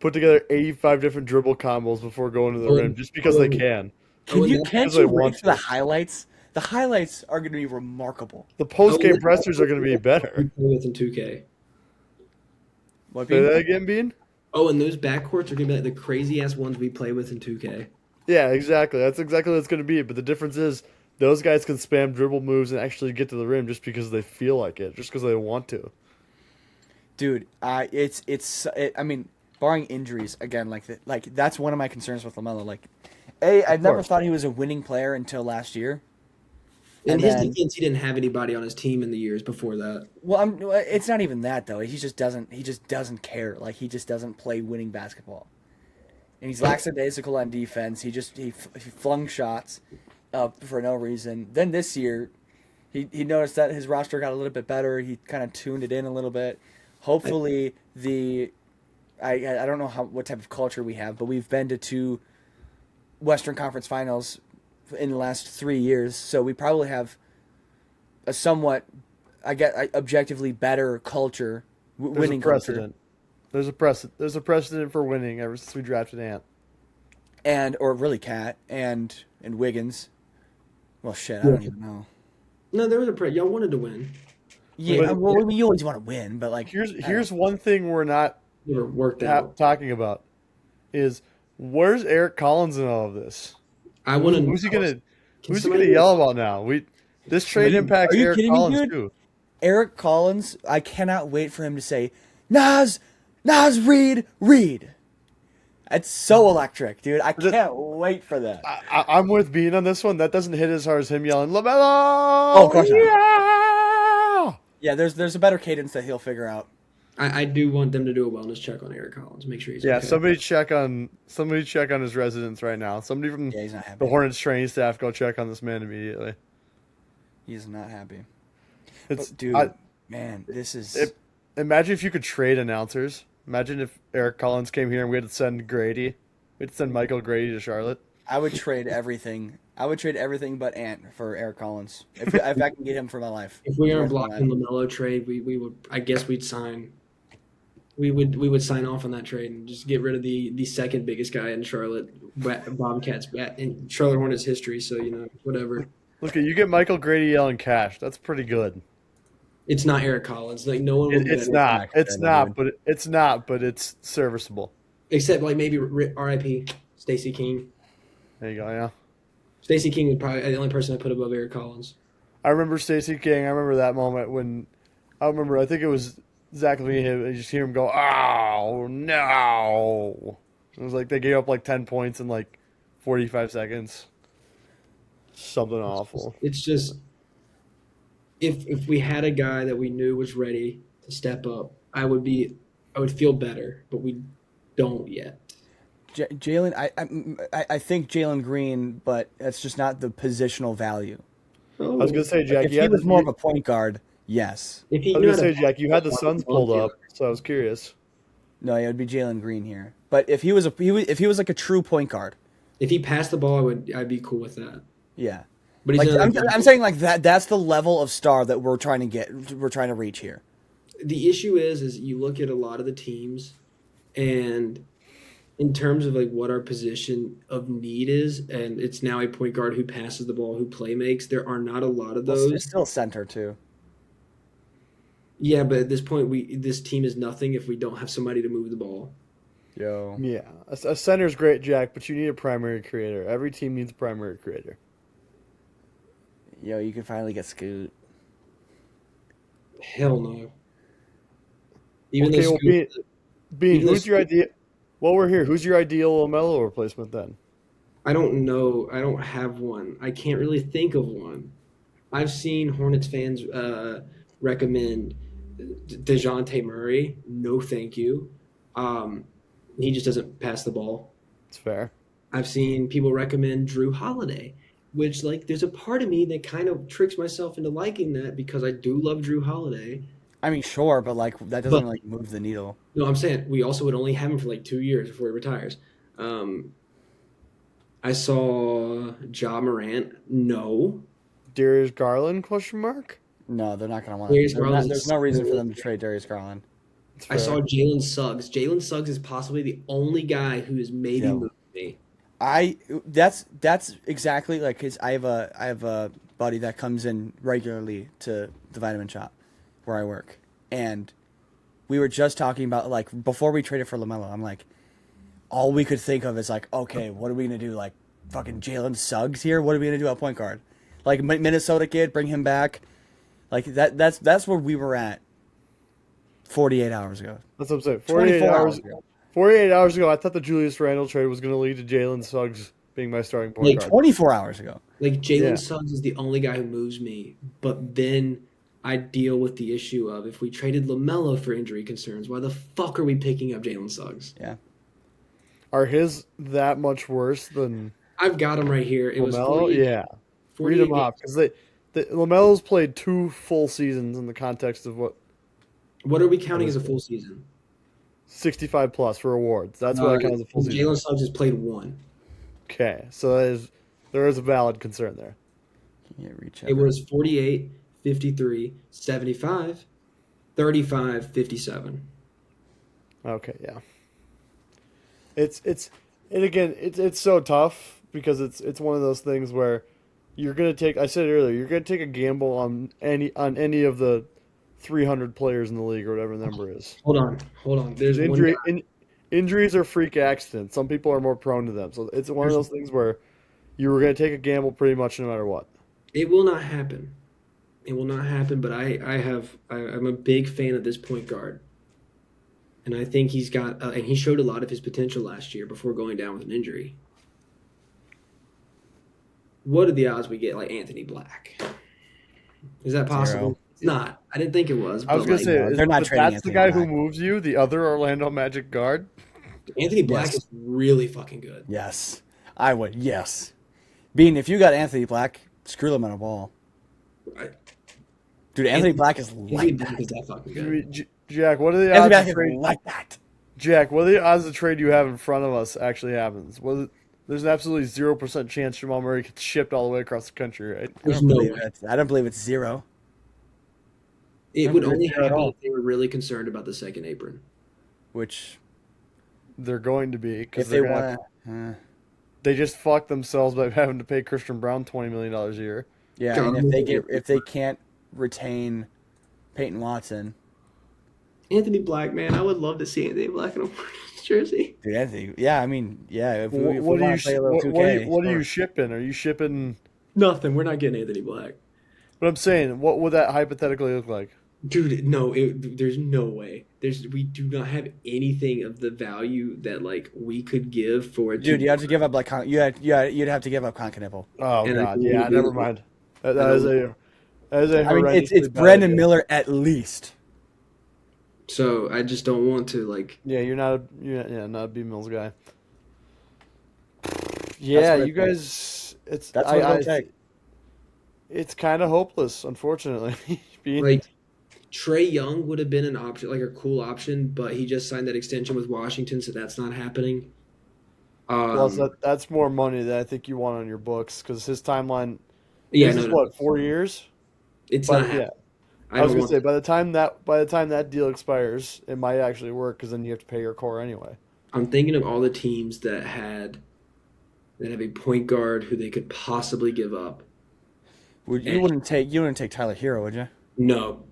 put together 85 different dribble combos before going to the rim just because they can. Can't because you they wait want for the to. highlights? The highlights are going to be remarkable. The post game Oh, pressers are gonna be We better. play with in 2K. What? Say that again, Bean? Oh, and those backcourts are gonna be like the crazy ass ones we play with in 2K. Yeah, exactly. That's exactly what it's going to be. But the difference is those guys can spam dribble moves and actually get to the rim just because they feel like it, just because they want to. Dude, I mean, barring injuries again, like that's one of my concerns with LaMelo. Like, I've never course. thought he was a winning player until last year. In And his then- defense, he didn't have anybody on his team in the years before that. Well, it's not even that though. He just doesn't care. Like he just doesn't play winning basketball. And he's lackadaisical on defense. He flung shots for no reason. Then this year, he noticed that his roster got a little bit better. He kind of tuned it in a little bit. Hopefully, I don't know what type of culture we have, but we've been to 2 Western Conference Finals in the last 3 years, so we probably have a somewhat, objectively better culture, There's winning a culture. precedent. There's a precedent for winning ever since we drafted Ant. Or really Cat and Wiggins. Well, shit, I don't even know. No, there was y'all wanted to win. Yeah, But- well, you always want to win, but like Here's one thing we're not Never worked out. talking about is where's Eric Collins in all of this? I want to. Who's he gonna somebody- yell about now? This trade impacts are you Eric kidding me, Collins dude? too. Eric Collins, I cannot wait for him to say, Naz Reid. It's so electric, dude. I can't wait for that. I'm with Bean on this one. That doesn't hit as hard as him yelling LaMelo. Oh, of course not. Yeah. Yeah, there's a better cadence that he'll figure out. I do want them to do a wellness check on Eric Collins. Make sure he's Yeah, okay. somebody check on his residence right now. Somebody from Yeah, he's not happy. the Hornets training staff go check on this man immediately. He's not happy. It's But, dude, I- man, this is... Imagine if you could trade announcers. Imagine if Eric Collins came here and we had to send Grady. We had to send Michael Grady to Charlotte. I would trade everything. I would trade everything but Ant for Eric Collins. If I can get him for my life. If we aren't For my blocking life. LaMelo trade, we would. I guess we'd sign. We would sign off on that trade and just get rid of the second biggest guy in Charlotte Bobcats in Charlotte Hornets history. So whatever. Look at you get Michael Grady yelling cash. That's pretty good. It's not Eric Collins. Like no one. Would It's bet not. It's Dude. not. But it's not. But it's serviceable. except like maybe R.I.P. Stacey King. There you go. Yeah. Stacey King would probably be the only person I put above Eric Collins. I remember Stacey King. I remember that moment when I think it was Zach Levine. And you just hear him go, "Oh no!" It was like they gave up like 10 points in like 45 seconds. Something awful. It's just if we had a guy that we knew was ready to step up, I would feel better, but we don't yet. Jalen, I think Jalen Green, but that's just not the positional value. I was gonna say, Jack, If he was more of a point guard, yes. If he I was knew gonna how say, to Jack, you had the Suns pulled up, so I was curious. No, it would be Jalen Green here. But if he was like a true point guard, if he passed the ball, I'd be cool with that. yeah. But he's Like, I'm saying like that. That's the level of star that we're trying to reach here. the issue is you look at a lot of the teams, and in terms of like what our position of need is, and it's now a point guard who passes the ball, who play makes. There are not a lot of those. It's still center too. Yeah, but at this point, this team is nothing if we don't have somebody to move the ball. Yo. Yeah, a center's great, Jack, but you need a primary creator. Every team needs a primary creator. Yo, you can finally get Scoot. Hell no. Even Okay, though well, Scoot- Bean, even though who's your idea? While we're here, who's your ideal LaMelo replacement then? I don't know. I don't have one. I can't really think of one. I've seen Hornets fans recommend DeJounte Murray. No, thank you. He just doesn't pass the ball. It's fair. I've seen people recommend Drew Holiday, which like there's a part of me that kind of tricks myself into liking that because I do love Drew Holiday. I mean, sure, but like that doesn't like move the needle. No, I'm saying we also would only have him for like 2 years before he retires. I saw Ja Morant. No. Darius Garland? Question mark. No, they're not going to want Darius to. Garland's There's no reason for them to trade Darius Garland. It's I saw fair. Jalen Suggs. Jalen Suggs is possibly the only guy who has maybe Yeah. moved me. That's exactly like his. I have a buddy that comes in regularly to the vitamin shop where I work, and we were just talking about like before we traded for LaMelo. I'm like, all we could think of is like, okay, what are we gonna do? Like, fucking Jalen Suggs here? What are we gonna do at point guard? Like Minnesota kid, bring him back. Like that's where we were at 48 hours ago. That's what I'm saying. 24 hours ago. 48 hours ago, I thought the Julius Randle trade was going to lead to Jalen Suggs being my starting point Like, guard. 24 hours ago. Like Jalen Yeah. Suggs is the only guy who moves me. But then I deal with the issue of if we traded LaMelo for injury concerns, why the fuck are we picking up Jalen Suggs? Yeah. Are his that much worse than I've got him right here. It was LaMelo? 48, Yeah. Read 48 him off because LaMelo's played 2 full seasons in the context of what What are we counting as a full season? 65 plus for awards. That's what I count as a full season. Jalen Suggs has played 1. Okay, so there is a valid concern there. Can't reach It was 48, 53, 75, 35, 57. Okay, yeah. It's so tough because it's one of those things where you're gonna take. I said it earlier, you're gonna take a gamble on any of the 300 players in the league or whatever the number is. Hold on. There's Injury, one guy. injuries are freak accidents. Some people are more prone to them, so it's one of those things where you were gonna take a gamble pretty much no matter what. It will not happen. It will not happen. But I'm a big fan of this point guard, and I think he's got. And he showed a lot of his potential last year before going down with an injury. What are the odds we get like Anthony Black? Is that possible? 0. It's not. I didn't think it was. I was but, gonna like, say they're not but trading that's the Anthony guy who Black. moves you, the other Orlando Magic guard. Anthony Black Yes. is really fucking good. Yes. I would. Yes. Bean, if you got Anthony Black, screw LaMelo Ball. I- Dude, Anthony Black is Anthony like Black that. is that fucking I good. mean, Jack, what are the Anthony odds Black of is trade? like that. Jack, what are the odds the trade you have in front of us actually happens? There's an absolutely 0% chance Jamal Murray gets shipped all the way across the country, right? There's no way. I don't believe it's 0. It I would don't only think so at happen all. if they were really concerned about the second apron. Which, They're going to be if because they want to, they just fucked themselves by having to pay Christian Brown $20 million a year. yeah, and if they can't retain Peyton Watson, Anthony Black, man, I would love to see Anthony Black in a Hornets jersey. dude, Anthony, yeah, I mean, yeah, if we What want to play a little 2K, are sure. you shipping? Are you shipping? Nothing. We're not getting Anthony Black. But I'm saying, what would that hypothetically look like? Dude, no, there's no way. We do not have anything of the value that like we could give for it Dude, to. you have to give up like you'd have to give up Concanipple. Oh And I God, don't yeah, wanna do never that. mind. I That is don't- a I mean, it's horrendously bad Brandon idea. Miller at least. So I just don't want to like. Yeah, you're not a B Mills guy. Yeah, what you it guys, That's what it'll take. it's kind of hopeless, unfortunately. Being, Like Trey Young would have been an option, like a cool option, but he just signed that extension with Washington, so that's not happening. plus, that's more money than I think you want on your books because his timeline Yeah, is no, no, what 4 years. it's But not yeah, happening. I was don't gonna want say by the time that deal expires, it might actually work because then you have to pay your core anyway. I'm thinking of all the teams that have a point guard who they could possibly give up. You wouldn't take Tyler Hero, would you? No.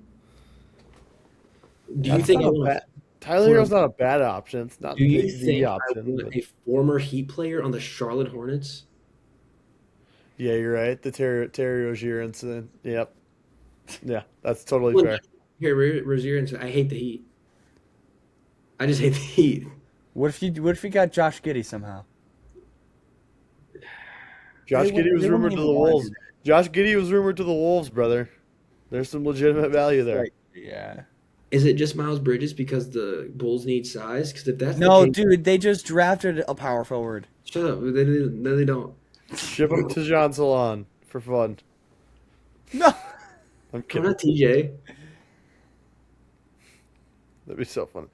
Do you That's think I not a want bad, Tyler Hero's not a bad option. It's not Do you the think I option. want But a former Heat player on the Charlotte Hornets? yeah, you're right. The Terry Rozier incident. Yep. Yeah, that's totally Well, fair. Here, Rozier and I hate the Heat. I just hate the Heat. What if you got Josh Giddey somehow? Josh They Giddey was wouldn't rumored to even the wanna do Wolves. Josh Giddey was rumored to the Wolves, brother. There's some legitimate value there. Right. Yeah. Is it just Miles Bridges because the Bulls need size? Because if that's No, the case, dude, they just drafted a power forward. shut up. No, they don't. Ship him to Jean Salon for fun. No. I'm I'm kidding. not TJ. That'd be so fun.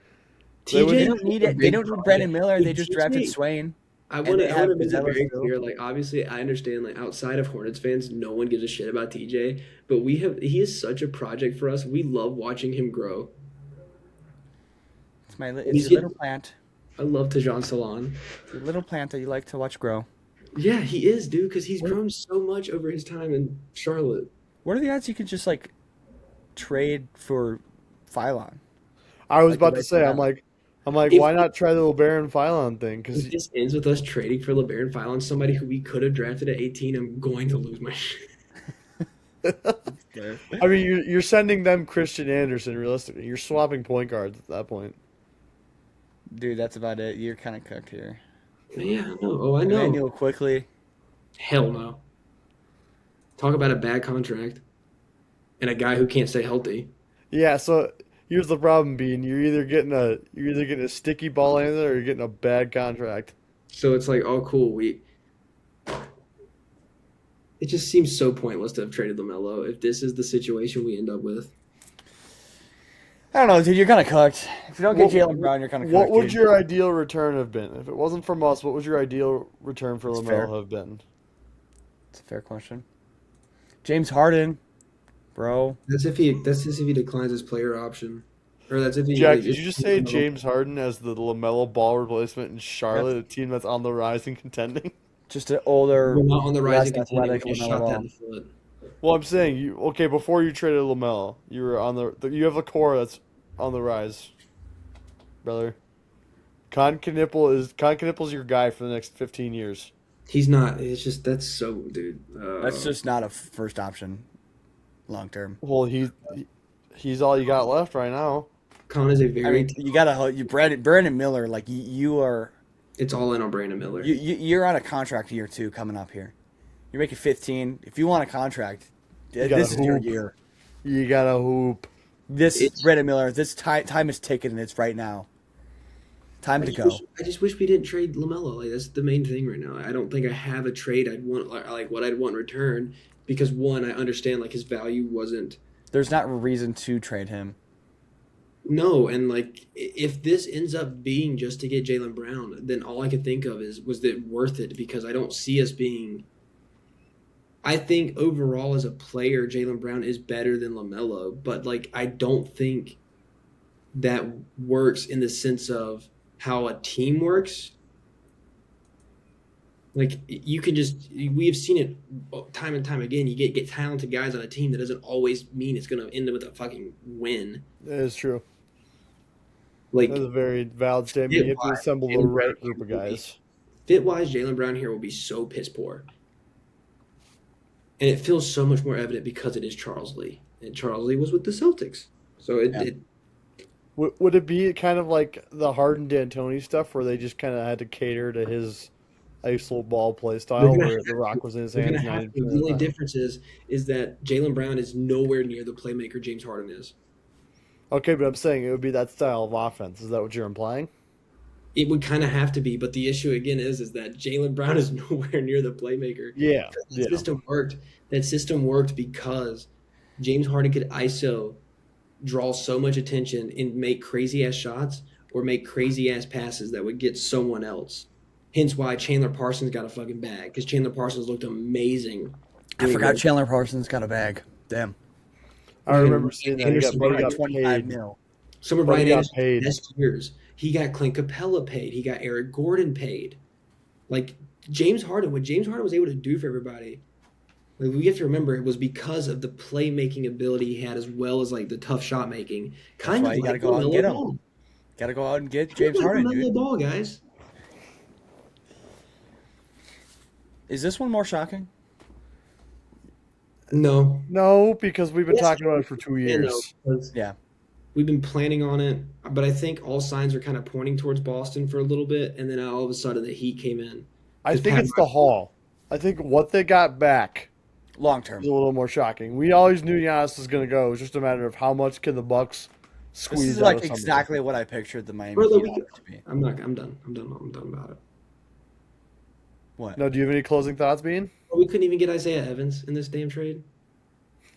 They TJ don't need it. They don't need Brandon Miller. They just drafted TJ Swain. I And want they to have make it very Vizela still. clear. Like, obviously, I understand. Like, outside of Hornets fans, no one gives a shit about TJ. But he is such a project for us. We love watching him grow. It's a little plant. I love Tajon Salon. It's a little plant that you like to watch grow. Yeah, he is, dude, because he's grown so much over his time in Charlotte. What are the odds you could just like trade for Phylon? I was Like about the to say, right I'm like, If- why not try the LeBaron Phylon thing? Because If this ends with us trading for LeBaron Fallon, somebody who we could have drafted at 18, I'm going to lose my shit. I mean, you're sending them Christian Anderson. Realistically, you're swapping point guards at that point. Dude, that's about it. You're kind of cooked here. Yeah, I know. Oh, I know. Emmanuel quickly. Hell no. Talk about a bad contract and a guy who can't stay healthy. Yeah. So here's the problem: being you're either getting a sticky ball handler or you're getting a bad contract. So it's like, oh, cool. It just seems so pointless to have traded LaMelo if this is the situation we end up with. I don't know, dude. You're kind of cooked. If you don't get What- Jaylen Brown, you're kind of cooked. What would dude. your ideal return have been if it wasn't from us? What would your ideal return for That's LaMelo fair. have been? It's a fair question. James Harden, bro. That's just if he declines his player option, or that's if he. Jack, did you just say James Harden as the LaMelo Ball replacement in Charlotte, a team that's on the rise and contending? Just an older, We're not on the less rising contending. athletic We just LaMelo shot that Ball. in the foot. Well, I'm saying before you traded LaMelo, you were on you have a core that's on the rise, brother. Knipple's your guy for the next 15 years. He's not. It's just that's so, dude. That's just not a first option, long term. Well, he's all you got left right now. Con is a I very. mean, you gotta Brandon Miller. Like you are, It's all in on Brandon Miller. you're on a contract year 2 coming up here. You're making 15. If you want a contract, gotta this is your hoop. year. You got to hoop. It's- Brandon Miller. This time is ticking, and it's right now. Time to go. I just wish we didn't trade LaMelo. Like that's the main thing right now. I don't think I have a trade I'd want like what I'd want in return because one, I understand like his value wasn't. There's not a reason to trade him. No, and like if this ends up being just to get Jaylen Brown, then all I could think of was it worth it because I don't see us being. I think overall as a player, Jaylen Brown is better than LaMelo, but like I don't think that works in the sense of how a team works. Like you can just we have seen it time and time again. You get talented guys on a team that doesn't always mean it's going to end up with a fucking win. That is true. Like That's a very valid statement. You have to Fit-wise, assemble the Jaylen right Brown group of will be- guys. fit wise, Jaylen Brown here will be so piss poor. And it feels so much more evident because it is Charles Lee. And Charles Lee was with the Celtics. So it Would it be kind of like the Harden D'Antoni stuff where they just kind of had to cater to his iso ball play style where the rock was in his hands 90% the of the only time? difference is that Jaylen Brown is nowhere near the playmaker James Harden is. Okay, but I'm saying it would be that style of offense. Is that what you're implying? It would kind of have to be, but the issue again is that Jaylen Brown is nowhere near the playmaker. Yeah. That system worked. That system worked because James Harden could ISO, draw so much attention, and make crazy ass shots or make crazy ass passes that would get someone else. Hence why Chandler Parsons got a fucking bag, because Chandler Parsons looked amazing. I forgot Chandler Parsons got a bag. Damn. I remember seeing that. Anderson He got 25 paid. mil. Some of But he Brian got Anderson's paid. best years. He got Clint Capella paid. He got Eric Gordon paid. Like James Harden, what James Harden was able to do for everybody, like we have to remember, it was because of the playmaking ability he had as well as like the tough shot making. Kind why of you like gotta go out and LaMelo get him. Ball. Got to go out and get Kind James of like Harden, LaMelo dude. Ball, guys. Is this one more shocking? No, No, because we've been Yes. talking about it for 2 Yeah, no, years. 'cause Yeah. we've been planning on it, but I think all signs are kind of pointing towards Boston for a little bit, and then all of a sudden the Heat came in. I 'Cause think Pat it's the haul. I think what they got back Long term. is a little more shocking. We always knew Giannis was going to go. It was just a matter of how much can the Bucks This squeeze is out like of somebody. exactly what I pictured the Miami Brother, Heat to be. I'm done. I'm done about it. What? No, do you have any closing thoughts, Bean? Well, we couldn't even get Isaiah Evans in this damn trade.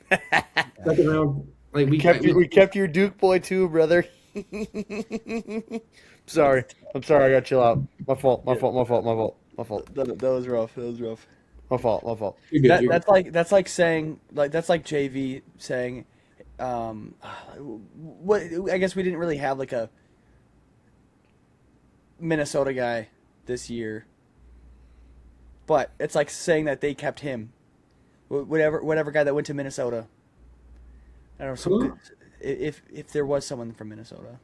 Second round, like We kept your Duke boy too, brother. Sorry. I gotta chill out. My fault. That was rough. My fault. You're good, you're That's like saying that's like JV saying, what I guess we didn't really have like a Minnesota guy this year, but it's like saying that they kept him, whatever guy that went to Minnesota. I don't know Huh? if there was someone from Minnesota.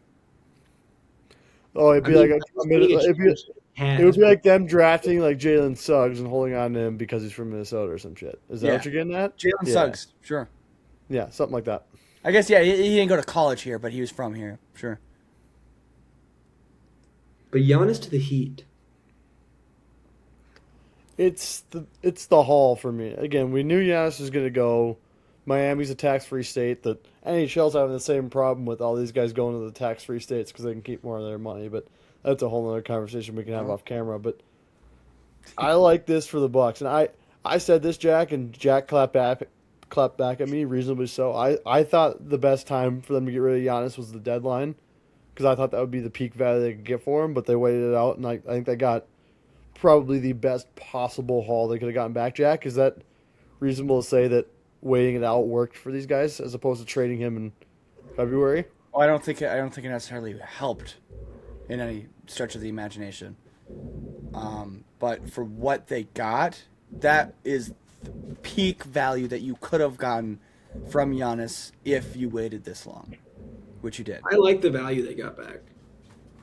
Oh, it'd be I mean, like it would be like them drafting like Jalen Suggs and holding on to him because he's from Minnesota or some shit. Is that Yeah. what you're getting at? Jalen Yeah. Suggs, sure. Yeah, something like that. I guess yeah, he didn't go to college here, but he was from here, sure. But Giannis to the Heat. It's the haul for me. Again, we knew Giannis was going to go. Miami's a tax-free state. The NHL's having the same problem with all these guys going to the tax-free states because they can keep more of their money. But that's a whole other conversation we can have off camera. But I like this for the Bucks, and I said this, Jack, and Jack clapped back at me reasonably so. I thought the best time for them to get rid of Giannis was the deadline because I thought that would be the peak value they could get for him. But they waited it out, and I think they got probably the best possible haul they could have gotten back. Jack, is that reasonable to say that waiting it out worked for these guys as opposed to trading him in February? Well, I don't think it necessarily helped in any stretch of the imagination. But for what they got, that is the peak value that you could have gotten from Giannis if you waited this long, which you did. I like the value they got back.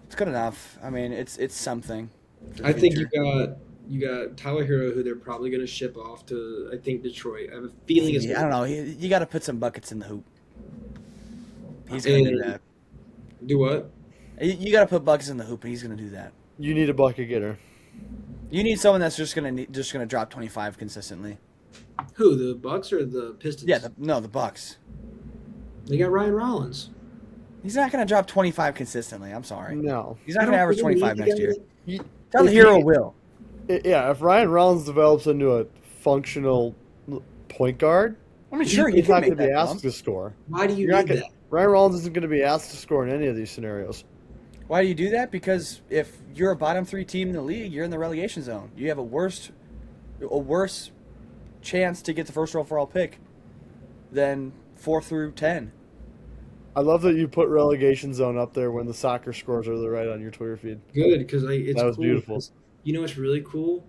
It's good enough. I mean, it's something. for the I think future. you got Tyler Hero, who they're probably going to ship off to, I think, Detroit. I have a feeling it's. I don't know. You got to put some buckets in the hoop. He's gonna do that. Do what? You got to put buckets in the hoop, and he's gonna do that. You need a bucket getter. You need someone that's just gonna drop 25 consistently. Who, the Bucks or the Pistons? Yeah, the Bucks. They got Ryan Rollins. He's not gonna drop 25 consistently. I'm sorry. No. He's not gonna average 25 next year. You- Tyler if Hero he- will. Yeah, if Ryan Rollins develops into a functional point guard, I mean, sure, he he's can not make going to be that asked jump. to score. Why do you You're not need gonna, that? Ryan Rollins isn't going to be asked to score in any of these scenarios. Why do you do that? Because if you're a bottom 3 team in the league, you're in the relegation zone. You have a worse chance to get the first overall pick than 4 through 10. I love that you put relegation zone up there when the soccer scores are right on your Twitter feed. Good, because it's That was cool beautiful. because you know what's really cool?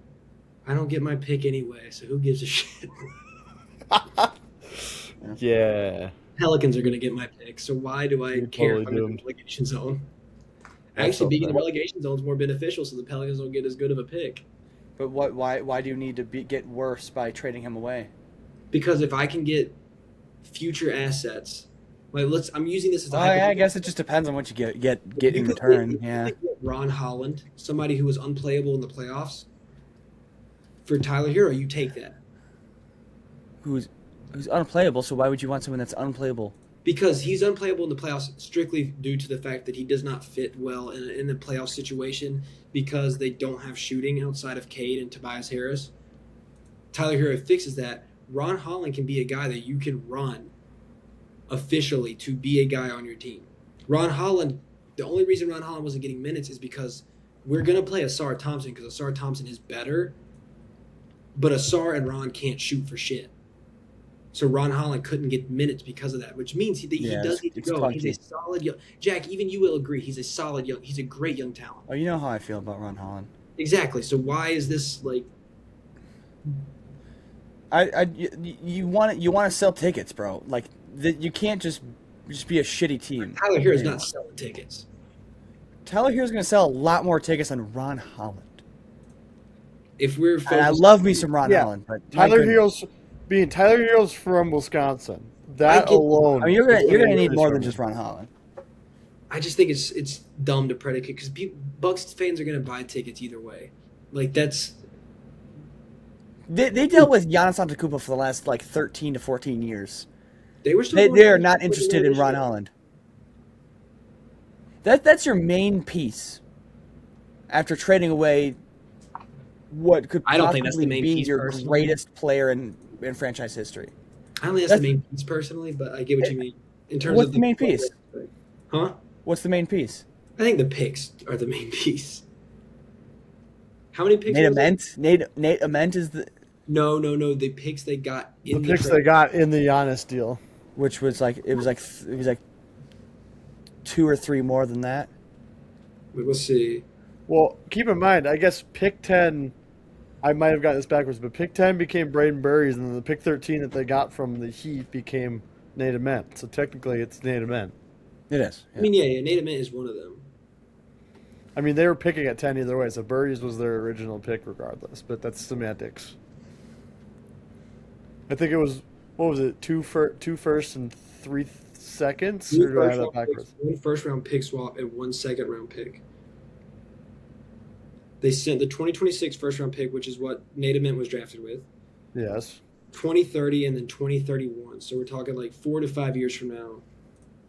I don't get my pick anyway, so who gives a shit? Yeah. Pelicans are going to get my pick, so why do I You're care totally if I'm in doomed. the relegation zone? That's Actually, so being in the fair. relegation zone is more beneficial, so the Pelicans don't get as good of a pick. But why do you need to get worse by trading him away? Because if I can get future assets, like I'm using this as a Well, I guess it just depends on what you get in return. Yeah. Ron Holland, somebody who was unplayable in the playoffs, for Tyler Hero, you take that. Who's unplayable, so why would you want someone that's unplayable? Because he's unplayable in the playoffs strictly due to the fact that he does not fit well in the playoff situation because they don't have shooting outside of Cade and Tobias Harris. Tyler Hero fixes that. Ron Holland can be a guy that you can run officially to be a guy on your team. Ron Holland, the only reason Ron Holland wasn't getting minutes is because we're going to play Asar Thompson because Asar Thompson is better, but Asar and Ron can't shoot for shit. So Ron Holland couldn't get minutes because of that, which means he does need to go. He's a solid young Jack. Even you will agree, he's a great young talent. Oh, you know how I feel about Ron Holland. Exactly. So why is this like? You want to sell tickets, bro. Like you can't just be a shitty team. Tyler Hero's not selling tickets. Tyler Hero's going to sell a lot more tickets than Ron Holland. If we're and I love me some Ron Holland, but Tyler Hero's from Wisconsin. That alone. I mean, you're gonna need more than just Ron Holland. I just think it's dumb to predicate because Bucks fans are gonna buy tickets either way. Like that's. They dealt with Giannis Antetokunmpo for the last 13 to 14 years. They were still. They are not interested in Ron Holland. That's your main piece. After trading away what could possibly be your greatest player in franchise history. I don't think that's the main piece personally, but I get what you mean. In terms what's of the main piece? Huh? What's the main piece? I think the picks are the main piece. How many picks? Nate Ament is the. No. The picks they got in the picks they got in the Giannis deal, which was like 2 or 3 more than that. We'll see. Well, keep in mind, I guess pick 10. I might have gotten this backwards, but pick 10 became Braden Berries, and then the pick 13 that they got from the Heat became Nate Ament. So technically, it's Nate Ament. It is. Yeah. I mean, yeah, Nate Ament is one of them. I mean, they were picking at 10 either way, so Berries was their original pick regardless, but that's semantics. I think it was, what was it, 2 firsts and 3 seconds? Or do I have that backwards? 1 first-round pick swap and 1 second-round pick. They sent the 2026 first-round pick, which is what Nate Ament was drafted with. Yes. 2030 and then 2031. So we're talking 4 to 5 years from now.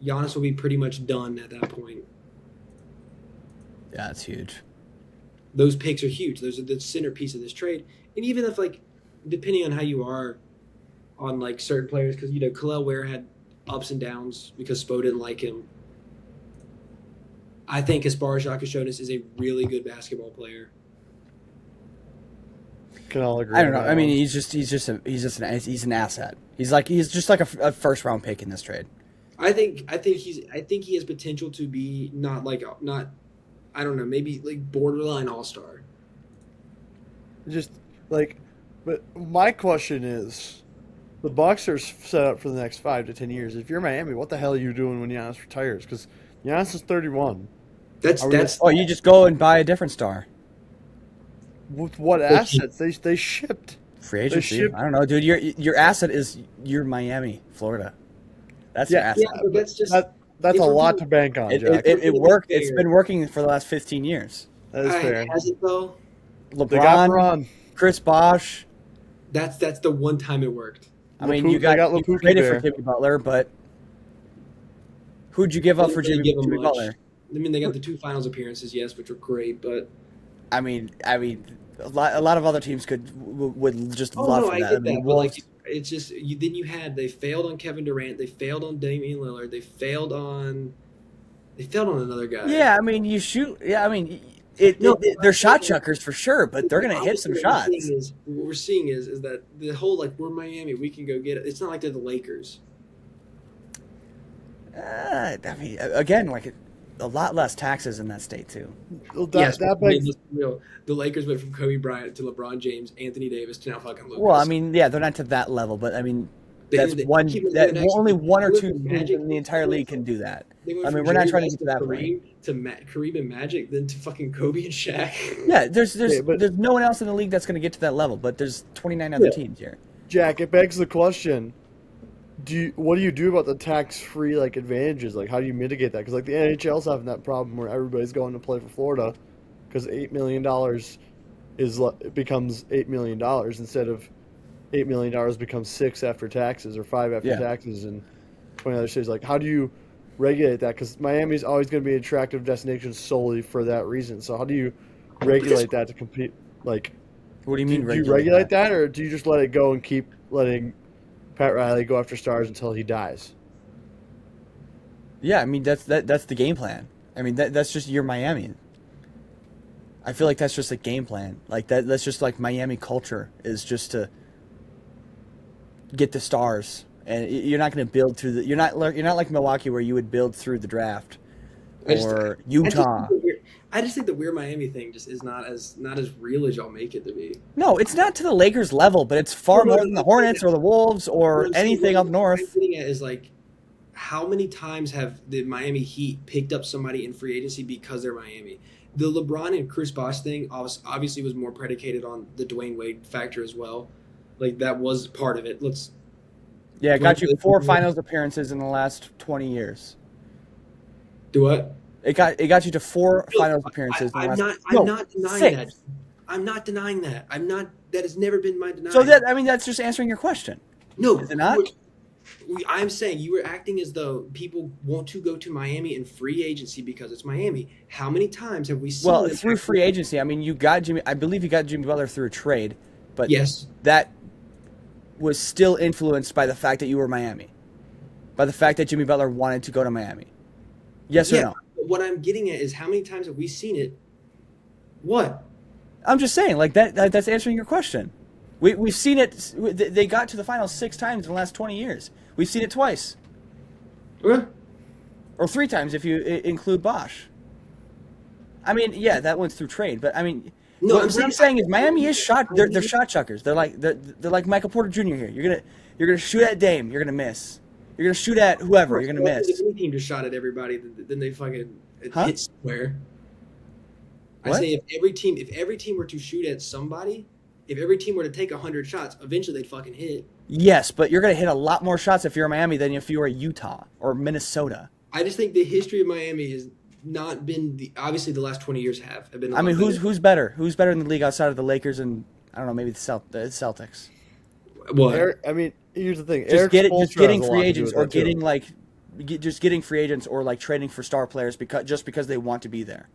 Giannis will be pretty much done at that point. Yeah, that's huge. Those picks are huge. Those are the centerpiece of this trade. And even if, depending on how you are on, certain players, because, Khalil Ware had ups and downs because Spo didn't like him. I think Kasparas Jakašonis is a really good basketball player. Can all agree. I don't know. I mean, he's an asset. He's just like a first round pick in this trade. I think he has potential to be not I don't know, maybe borderline all-star. But my question is, the Bucks are set up for the next 5 to 10 years. If you're Miami, what the hell are you doing when Giannis retires? Because Giannis is 31. You just go and buy a different star. With what assets? They shipped. Free agency. I don't know, dude. Your asset is your Miami, Florida. That's your asset. Yeah, but that's just that's a lot to bank on, Jack. It worked. It's been working for the last 15 years. That is fair. Has it though? LeBron, Chris Bosh. That's the one time it worked. I mean, you traded for Jimmy Butler, but who'd you give up for Jimmy Butler? I mean, they got the 2 finals appearances, yes, which were great, but I mean, a lot of other teams would just love for that. I get that, but it's just they failed on Kevin Durant, they failed on Damian Lillard, they failed on another guy. Yeah, I mean, you shoot. Yeah, I mean, they're shot chuckers for sure, but they're gonna hit some shots. What we're seeing is that the whole we're Miami, we can go get it. It's not like they're the Lakers. I mean, again, a lot less taxes in that state too. The Lakers went from Kobe Bryant to LeBron James, Anthony Davis to now fucking Luka. Well, I mean, yeah, they're not to that level, but I mean, only 1 or 2 teams in the entire league can do that. I mean, we're not trying to get to that point. To Kareem and Magic, then to fucking Kobe and Shaq. Yeah, there's no one else in the league that's going to get to that level, but there's 29 other teams here. Jack, it begs the question: what do you do about the tax-free like advantages? Like, how do you mitigate that? Because like the NHL's having that problem where everybody's going to play for Florida because $8 million becomes $8 million instead of $8 million becomes 6 after taxes or 5 after taxes in 20 other states. Like, how do you regulate that? Because Miami's always going to be an attractive destination solely for that reason. So how do you regulate that to compete? Like, What do you mean? do you regulate that, or do you just let it go and keep letting Pat Riley go after stars until he dies? Yeah, I mean that's the game plan. I mean that's just you're Miami. I feel like that's just a game plan. Like that's just like Miami culture is just to get the stars, and you're not going to build through the. You're not like Milwaukee where you would build through the draft, or Utah. I just think the We're Miami thing just is not as real as y'all make it to be. No, it's not to the Lakers level, but it's far more than the Hornets or the Wolves or anything up north. What I'm getting at is like, how many times have the Miami Heat picked up somebody in free agency because they're Miami? The LeBron and Chris Bosh thing obviously was more predicated on the Dwayne Wade factor as well. Like, that was part of it. It got you 4 finals appearances in the last 20 years. Do what? It got you to 4 finals appearances. I'm not denying that. I'm not denying that. That has never been my denial. So that's just answering your question. No, is it not? I'm saying you were acting as though people want to go to Miami in free agency because it's Miami. How many times have we seen? Well, through free agency, I mean, I believe you got Jimmy Butler through a trade, but yes, that was still influenced by the fact that you were Miami, by the fact that Jimmy Butler wanted to go to Miami. Yes or no? What I'm getting at is how many times have we seen it? What? I'm just saying, like that's answering your question. We've seen it. They got to the finals 6 times in the last 20 years. We've seen it twice. Or 3 times if you include Bosh. I mean, yeah, that went through trade, but I mean, no. What I'm saying is Miami is shot. They're shot chuckers. They're like Michael Porter Jr. here. You're gonna shoot at Dame. You're gonna miss. You're gonna shoot at whoever. You're gonna miss. If any team just shot at everybody, then they fucking hit somewhere. What? I say if every team were to shoot at somebody, if every team were to take 100 shots, eventually they'd fucking hit. Yes, but you're gonna hit a lot more shots if you're Miami than if you were Utah or Minnesota. I just think the history of Miami has not been obviously the last 20 years have been. I mean, who's better? Who's better in the league outside of the Lakers and I don't know, maybe the Celtics? What? Here's the thing. Just getting free agents or getting free agents or like trading for star players because they want to be there.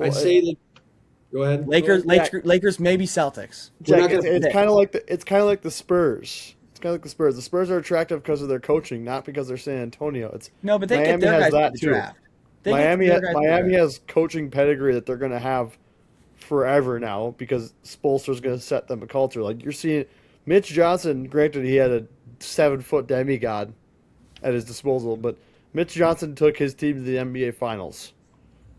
I'd say go ahead. Lakers, maybe Celtics. Jack, it's kind of like the Spurs. It's kind of like the Spurs. The Spurs are attractive because of their coaching, not because they're San Antonio. But they get their guys to the draft. Miami has coaching pedigree that they're going to have forever now because Spoelstra's going to set them a culture. Like you're seeing Mitch Johnson, granted he had a 7-foot demigod at his disposal, but Mitch Johnson took his team to the NBA Finals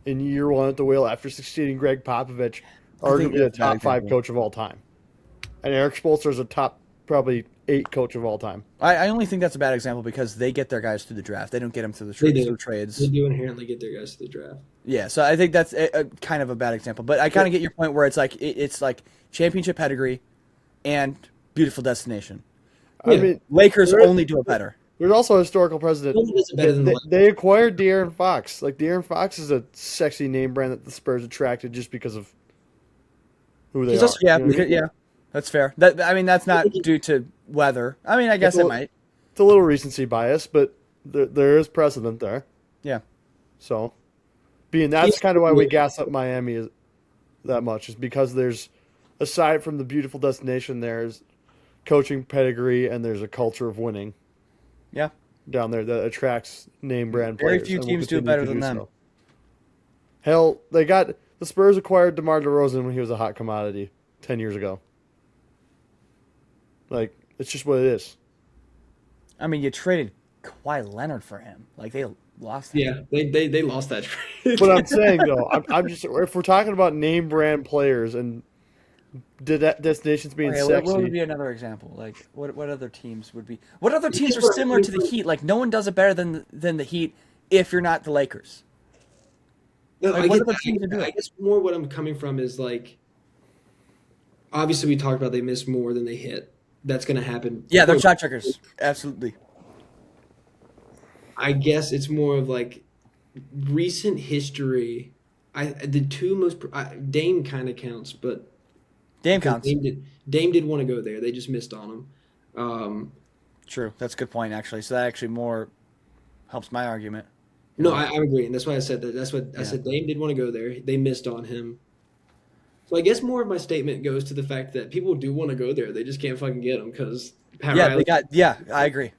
in year 1 at the Whale after succeeding Greg Popovich, arguably a top 5 coach of all time. And Eric Spoelstra is a top probably 8 coach of all time. I only think that's a bad example because they get their guys through the draft. They don't get them through through trades. They do inherently get their guys to the draft. Yeah, so I think that's a kind of a bad example. But I kind of get your point where it's like championship pedigree and beautiful destination. I mean, Lakers only do it better. There's also a historical precedent. They acquired De'Aaron Fox. Like De'Aaron Fox is a sexy name brand that the Spurs attracted just because of who they are. Yeah, that's fair. That's not due to weather. I mean, I guess it might. It's a little recency bias, but there is precedent there. Yeah. So, that's kind of why we gas up Miami that much, is because there's, aside from the beautiful destination, there's coaching pedigree and there's a culture of winning. Yeah. Down there that attracts name brand players. Very few teams do it better than them. Hell, the Spurs acquired DeMar DeRozan when he was a hot commodity 10 years ago. Like, it's just what it is. I mean, you traded Kawhi Leonard for him. Like, they lost that. Yeah, they lost that trade. But I'm saying, though, I'm just, if we're talking about name brand players and destinations being sexy. What would be another example? Like, what other teams would be? What other teams are similar to the Heat? Like, no one does it better than the Heat if you're not the Lakers. No, like, what other teams are doing? I guess more what I'm coming from is like, obviously we talked about they miss more than they hit. that's going to happen. Yeah, they're shot checkers. Absolutely. I guess it's more of like recent history. The two most Dame kind of counts, but Dame because counts. Dame did want to go there. They just missed on him. True. That's a good point, actually. So that actually more helps my argument. No, I'm agreeing. That's why I said that. That's what I Yeah. said. Dame did want to go there. They missed on him. So I guess more of my statement goes to the fact that people do want to go there. They just can't fucking get them because I agree.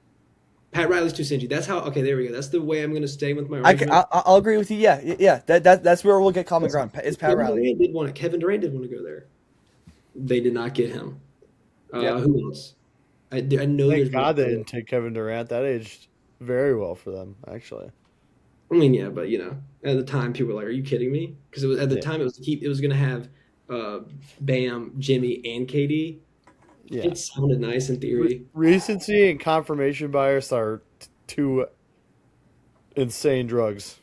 Pat Riley's too stingy. That's how. Okay, there we go. That's the way I'm going to stay with my argument. I'll agree with you. Yeah. That's where we'll get common ground. It's Pat Riley. Kevin Durant did want to go there. They did not get him. Yeah. Who else? I know. Thank God they didn't take Kevin Durant. That aged very well for them, actually. I mean, yeah, but at the time, people were like, "Are you kidding me?" Because it was at the time it was going to have Bam, Jimmy, and KD. Yeah. It sounded nice in theory. Recency and confirmation bias are two insane drugs.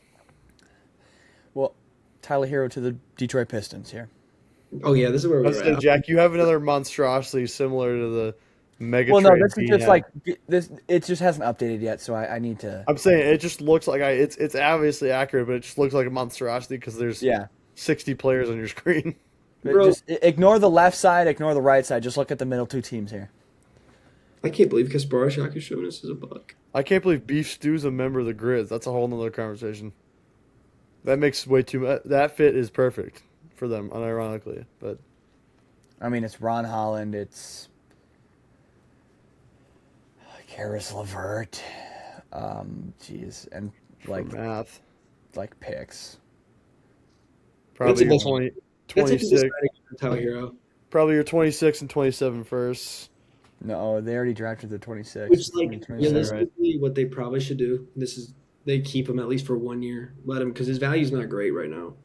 Well, Tyler Hero to the Detroit Pistons here. Oh yeah, this is where we're at. Jack, you have another monstrosity similar to the mega. Well, no, this is just like this. It just hasn't updated yet, so I need to. I'm saying it just looks like it's obviously accurate, but it just looks like a monstrosity because there's 60 players on your screen. Bro. Just ignore the left side, ignore the right side. Just look at the middle two teams here. I can't believe Kasparov Jonas is a buck. I can't believe Beef Stew's a member of the Grizz. That's a whole nother conversation. That makes way too much. That fit is perfect for them, unironically. But I mean, it's Ron Holland. It's Karis LeVert. And like math, like picks. Probably That's your a 26. Tyler Hero. Probably your 26 and 27 first. No, they already drafted the 26. Which, like, 27. realistically, what they probably should do. They keep him at least for 1 year. Let him, because his value's not great right now.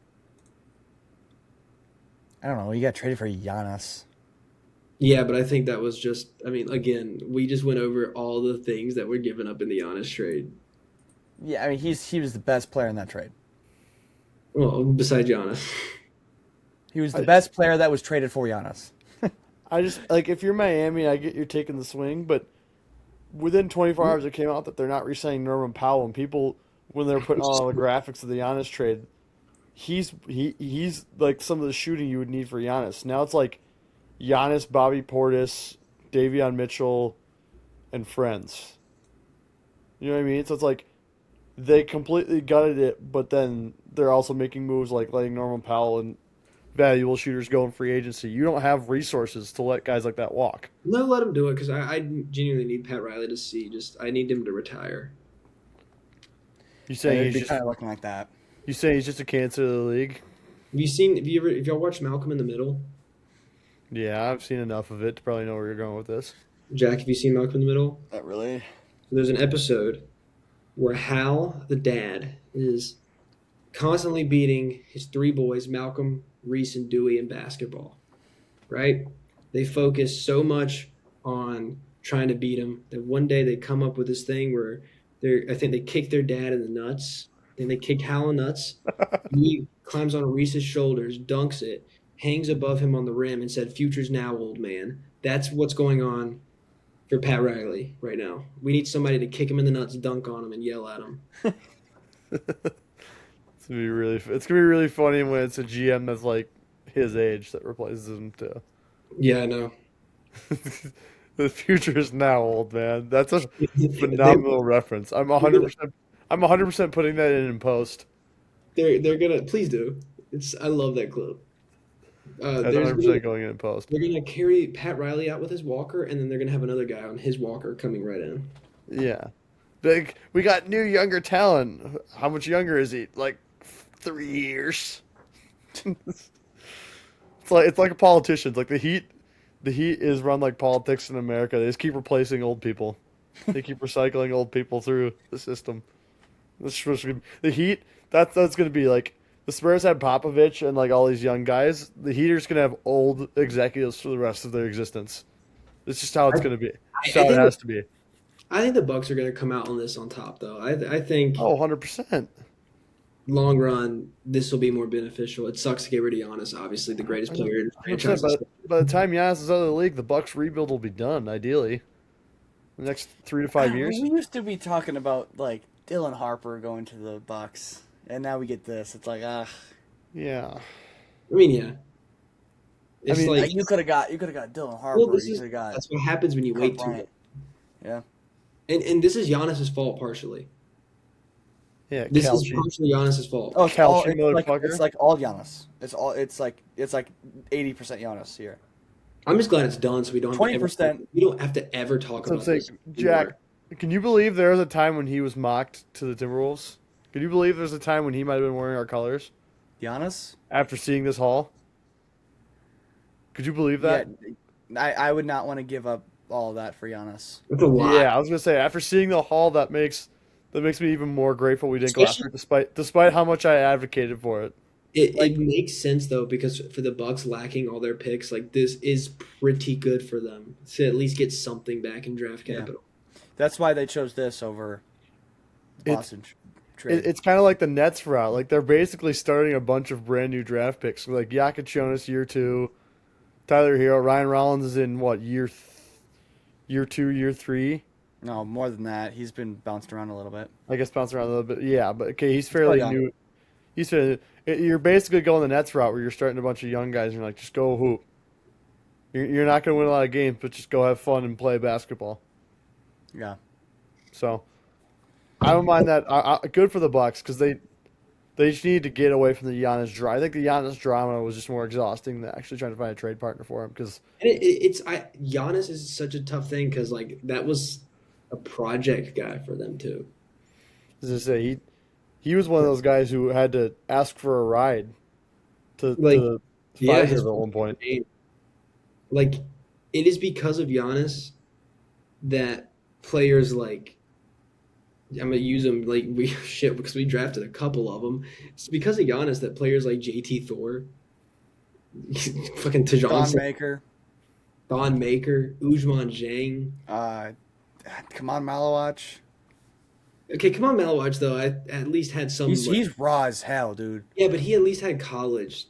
I don't know. You got traded for Giannis. Yeah, but I think that was just. I mean, again, we just went over all the things that were given up in the Giannis trade. Yeah, I mean, he was the best player in that trade. Well, besides Giannis. He was the best player that was traded for Giannis. I just like if you're Miami, I get you're taking the swing, but within 24 hours it came out that they're not re-signing Norman Powell, and people when they're putting all the graphics of the Giannis trade, he's like some of the shooting you would need for Giannis. Now it's like Giannis, Bobby Portis, Davion Mitchell, and friends. You know what I mean? So it's like they completely gutted it, but then they're also making moves like letting Norman Powell and valuable shooters go in free agency. You don't have resources to let guys like that walk. No, let him do it because I genuinely need Pat Riley to see. I need him to retire. You saying he's just kind of looking like that? You saying he's just a cancer to the league? Have y'all watched Malcolm in the Middle? Yeah, I've seen enough of it to probably know where you're going with this. Jack, have you seen Malcolm in the Middle? Not really. There's an episode where Hal, the dad, is constantly beating his three boys, Malcolm, Reese, and Dewey, in basketball. Right? They focus so much on trying to beat him that one day they come up with this thing where I think they kick their dad in the nuts. Then they kick Hal in the nuts. He climbs on Reese's shoulders, dunks it, hangs above him on the rim, and said, "Future's now, old man." That's what's going on for Pat Riley right now. We need somebody to kick him in the nuts, dunk on him, and yell at him. It's gonna be really funny when it's a GM that's like his age that replaces him too. Yeah, I know. The future is now, old man. That's a phenomenal reference. I'm 100% putting that in post. They're gonna please do. I love that clip. That's 100% going in post. They're gonna carry Pat Riley out with his walker, and then they're gonna have another guy on his walker coming right in. Yeah, we got new younger talent. How much younger is he? Like 3 years. It's like a politician. It's like the Heat. The Heat is run like politics in America. They just keep replacing old people. They keep recycling old people through the system. The Heat. That's going to be like the Spurs had Popovich and like all these young guys. The Heat are just going to have old executives for the rest of their existence. It's just how it's going to be. It's how it has to be. I think the Bucks are going to come out on this on top, though. I think. Oh, 100%. Long run, this will be more beneficial. It sucks to get rid of Giannis, obviously the greatest player in the franchise. by the time Giannis is out of the league, the Bucks rebuild will be done. Ideally, the next 3 to 5 years. We used to be talking about like Dylan Harper going to the Bucks, and now we get this. It's like, Yeah. I mean, yeah. It's mean, like you could have got Dylan Harper. well, You could have got that's what happens when you Kurt wait too long. Bryant. Yeah. And this is Giannis's fault partially. Yeah. This is Calci. partially Giannis's fault. Oh, Calci motherfucker. it's like all Giannis. It's like 80% Giannis here. I'm just glad it's done, so we don't have to 20%. we don't have to ever talk So about I'm this. saying, Jack, can you believe there was a time when he was mocked to the Timberwolves? Can you believe there's a time when he might have been wearing our colors Giannis? after seeing this haul? Could you believe that? Yeah, I would not want to give up all of that for Giannis. It's a lot. Yeah, I was gonna say after seeing the haul, that makes me even more grateful we didn't go after Especially- it, despite how much I advocated for it. It makes sense though because for the Bucks lacking all their picks, like this is pretty good for them to at least get something back in draft Yeah. capital. That's why they chose this over the It's- Boston trade. It's kind of like the Nets route. Like they're basically starting a bunch of brand new draft picks. Like Jokic Jonas year 2, Tyler Hero, Ryan Rollins is in what year 2, year 3. No, more than that. He's been bounced around a little bit. I guess bounce around a little bit. Yeah, but okay, he's fairly young. new. You're basically going the Nets route where you're starting a bunch of young guys and you're like, just go hoop. You're not going to win a lot of games, but just go have fun and play basketball. Yeah. So I don't mind that. Good for the Bucks because they just need to get away from the Giannis drama. I think the Giannis drama was just more exhausting than actually trying to find a trade partner for him. Because And Giannis is such a tough thing because like that was a project guy for them too. as I say, he was one of those guys who had to ask for a ride to Like, Pfizer his at one point. Like it is because of Giannis that players like I'm gonna use them like because we drafted a couple of them. It's because of Giannis that players like JT Thor, fucking Don Maker. Thon Maker, Ujman Jang. Come on, Malowach. Okay, come on, Malowaj though. I at least had some. He's raw as hell, dude. Yeah, but he at least had college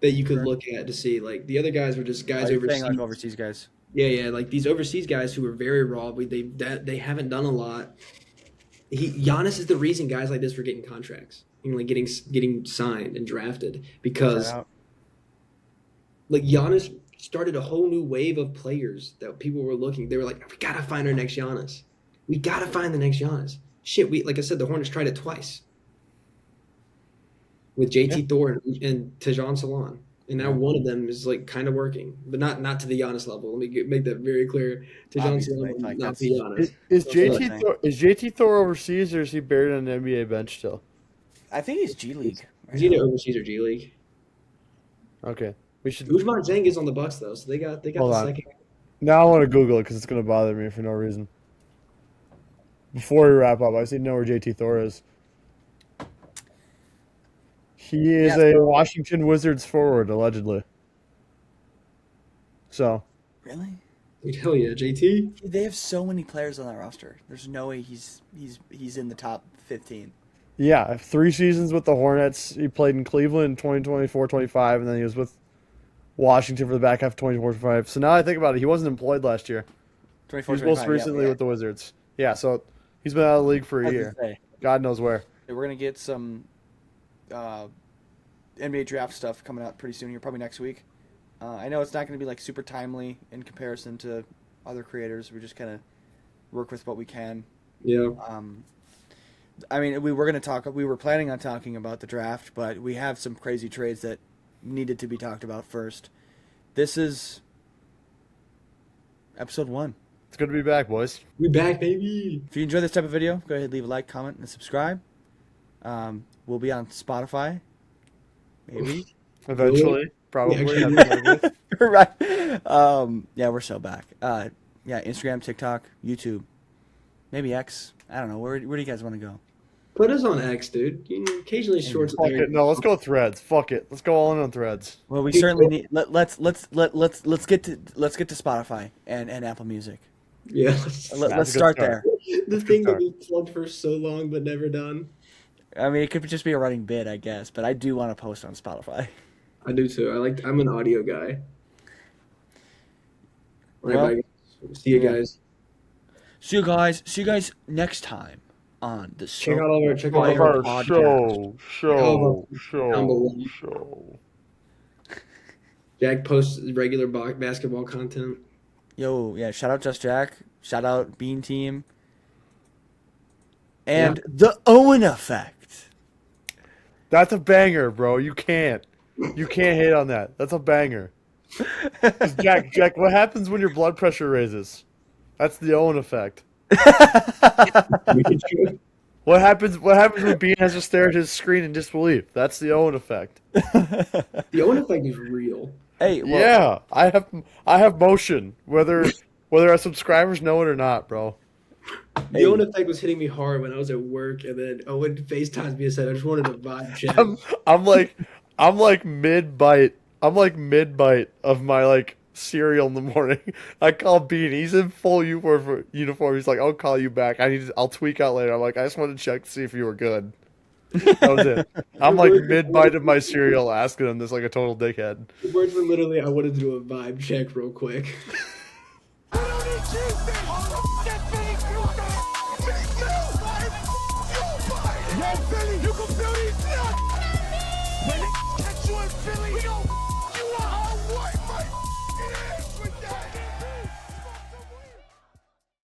that you could Sure. look at to see. Like the other guys were just guys Are you overseas. saying like overseas guys? Yeah, like these overseas guys who were very raw. They haven't done a lot. Giannis is the reason guys like this were getting contracts, like getting signed and drafted because Shout out. like Giannis started a whole new wave of players that people were looking. They were like, we gotta find our next Giannis. We gotta find the next Giannis. Shit, like I said, the Hornets tried it twice with JT Thor and Tejan Salon, and now one of them is like kind of working, but not to the Giannis level. Let me make that very clear. Tejan Obviously, Salon, like, not that's- to Giannis. Is That's what I'm JT Thor overseas or is he buried on the NBA bench still? I think he's G League. Right Is he now. either overseas or G League? Okay, we should. Ujman Jang is on the Bucks though, so they got Hold the on. second. Now I want to Google it because it's going to bother me for no reason. Before we wrap up, I just need to know where JT Thor is. He is Yeah, a Washington Wizards forward, allegedly. So, Really? Dude, hell yeah, JT. They have so many players on that roster. There's no way he's in the top 15. yeah, 3 seasons with the Hornets. He played in Cleveland in 2024-25, and then he was with Washington for the back half of 2024-25. So now I think about it, he wasn't employed last year. 24, He was most 25, recently yeah. with the Wizards. Yeah, so he's been out of the league for I a was year. gonna say, God knows where. we're gonna get some NBA draft stuff coming out pretty soon here, probably next week. I know it's not going to be like super timely in comparison to other creators. We just kind of work with what we can. Yeah. I mean, we were planning on talking about the draft, but we have some crazy trades that needed to be talked about first. This is episode 1. It's good to be back, boys. We back, baby. If you enjoy this type of video, go ahead, leave a like, comment, and subscribe. We'll be on Spotify, maybe. Eventually, probably. Yeah, Right. Yeah, we're so back. Yeah, Instagram, TikTok, YouTube, maybe X. I don't know. Where do you guys want to go? Put us on X, dude. You know, occasionally shorts. Fuck it. No, let's go Threads. Fuck it. Let's go all in on Threads. Well, we certainly need. Let's get to Spotify and Apple Music. Yeah. Let's a good start start. there. The thing that we plugged for so long but never done. I mean, it could just be a running bit, I guess, but I do want to post on Spotify. I do too. I'm an audio guy. All right, bye. See you guys. See you guys. See you guys next time on the Check out all of our Fire Our podcast. show. Jack posts regular basketball content. Yo, yeah, shout out Just Jack. Shout out Bean Team. And the Owen effect. That's a banger, bro. You can't hate on that. That's a banger. 'Cause Jack, what happens when your blood pressure raises? That's the Owen effect. What happens when Bean has to stare at his screen in disbelief? That's the Owen effect. The Owen effect is real. Hey, well, Yeah, I have motion, whether our subscribers know it or not, bro. The Owen effect was hitting me hard when I was at work, and then Owen FaceTimes me and said, "I just wanted a vibe check." I'm like mid bite. I'm like mid bite of my like cereal in the morning. I call Bean. He's in full uniform. He's like, "I'll call you back. I'll tweak out later." I'm like, "I just wanted to check to see if you were good." That was it. I'm like mid bite of my cereal, asking him this like a total dickhead. The words were literally, "I wanted to do a vibe check real quick." Yo, Billy, you can feel these nuts!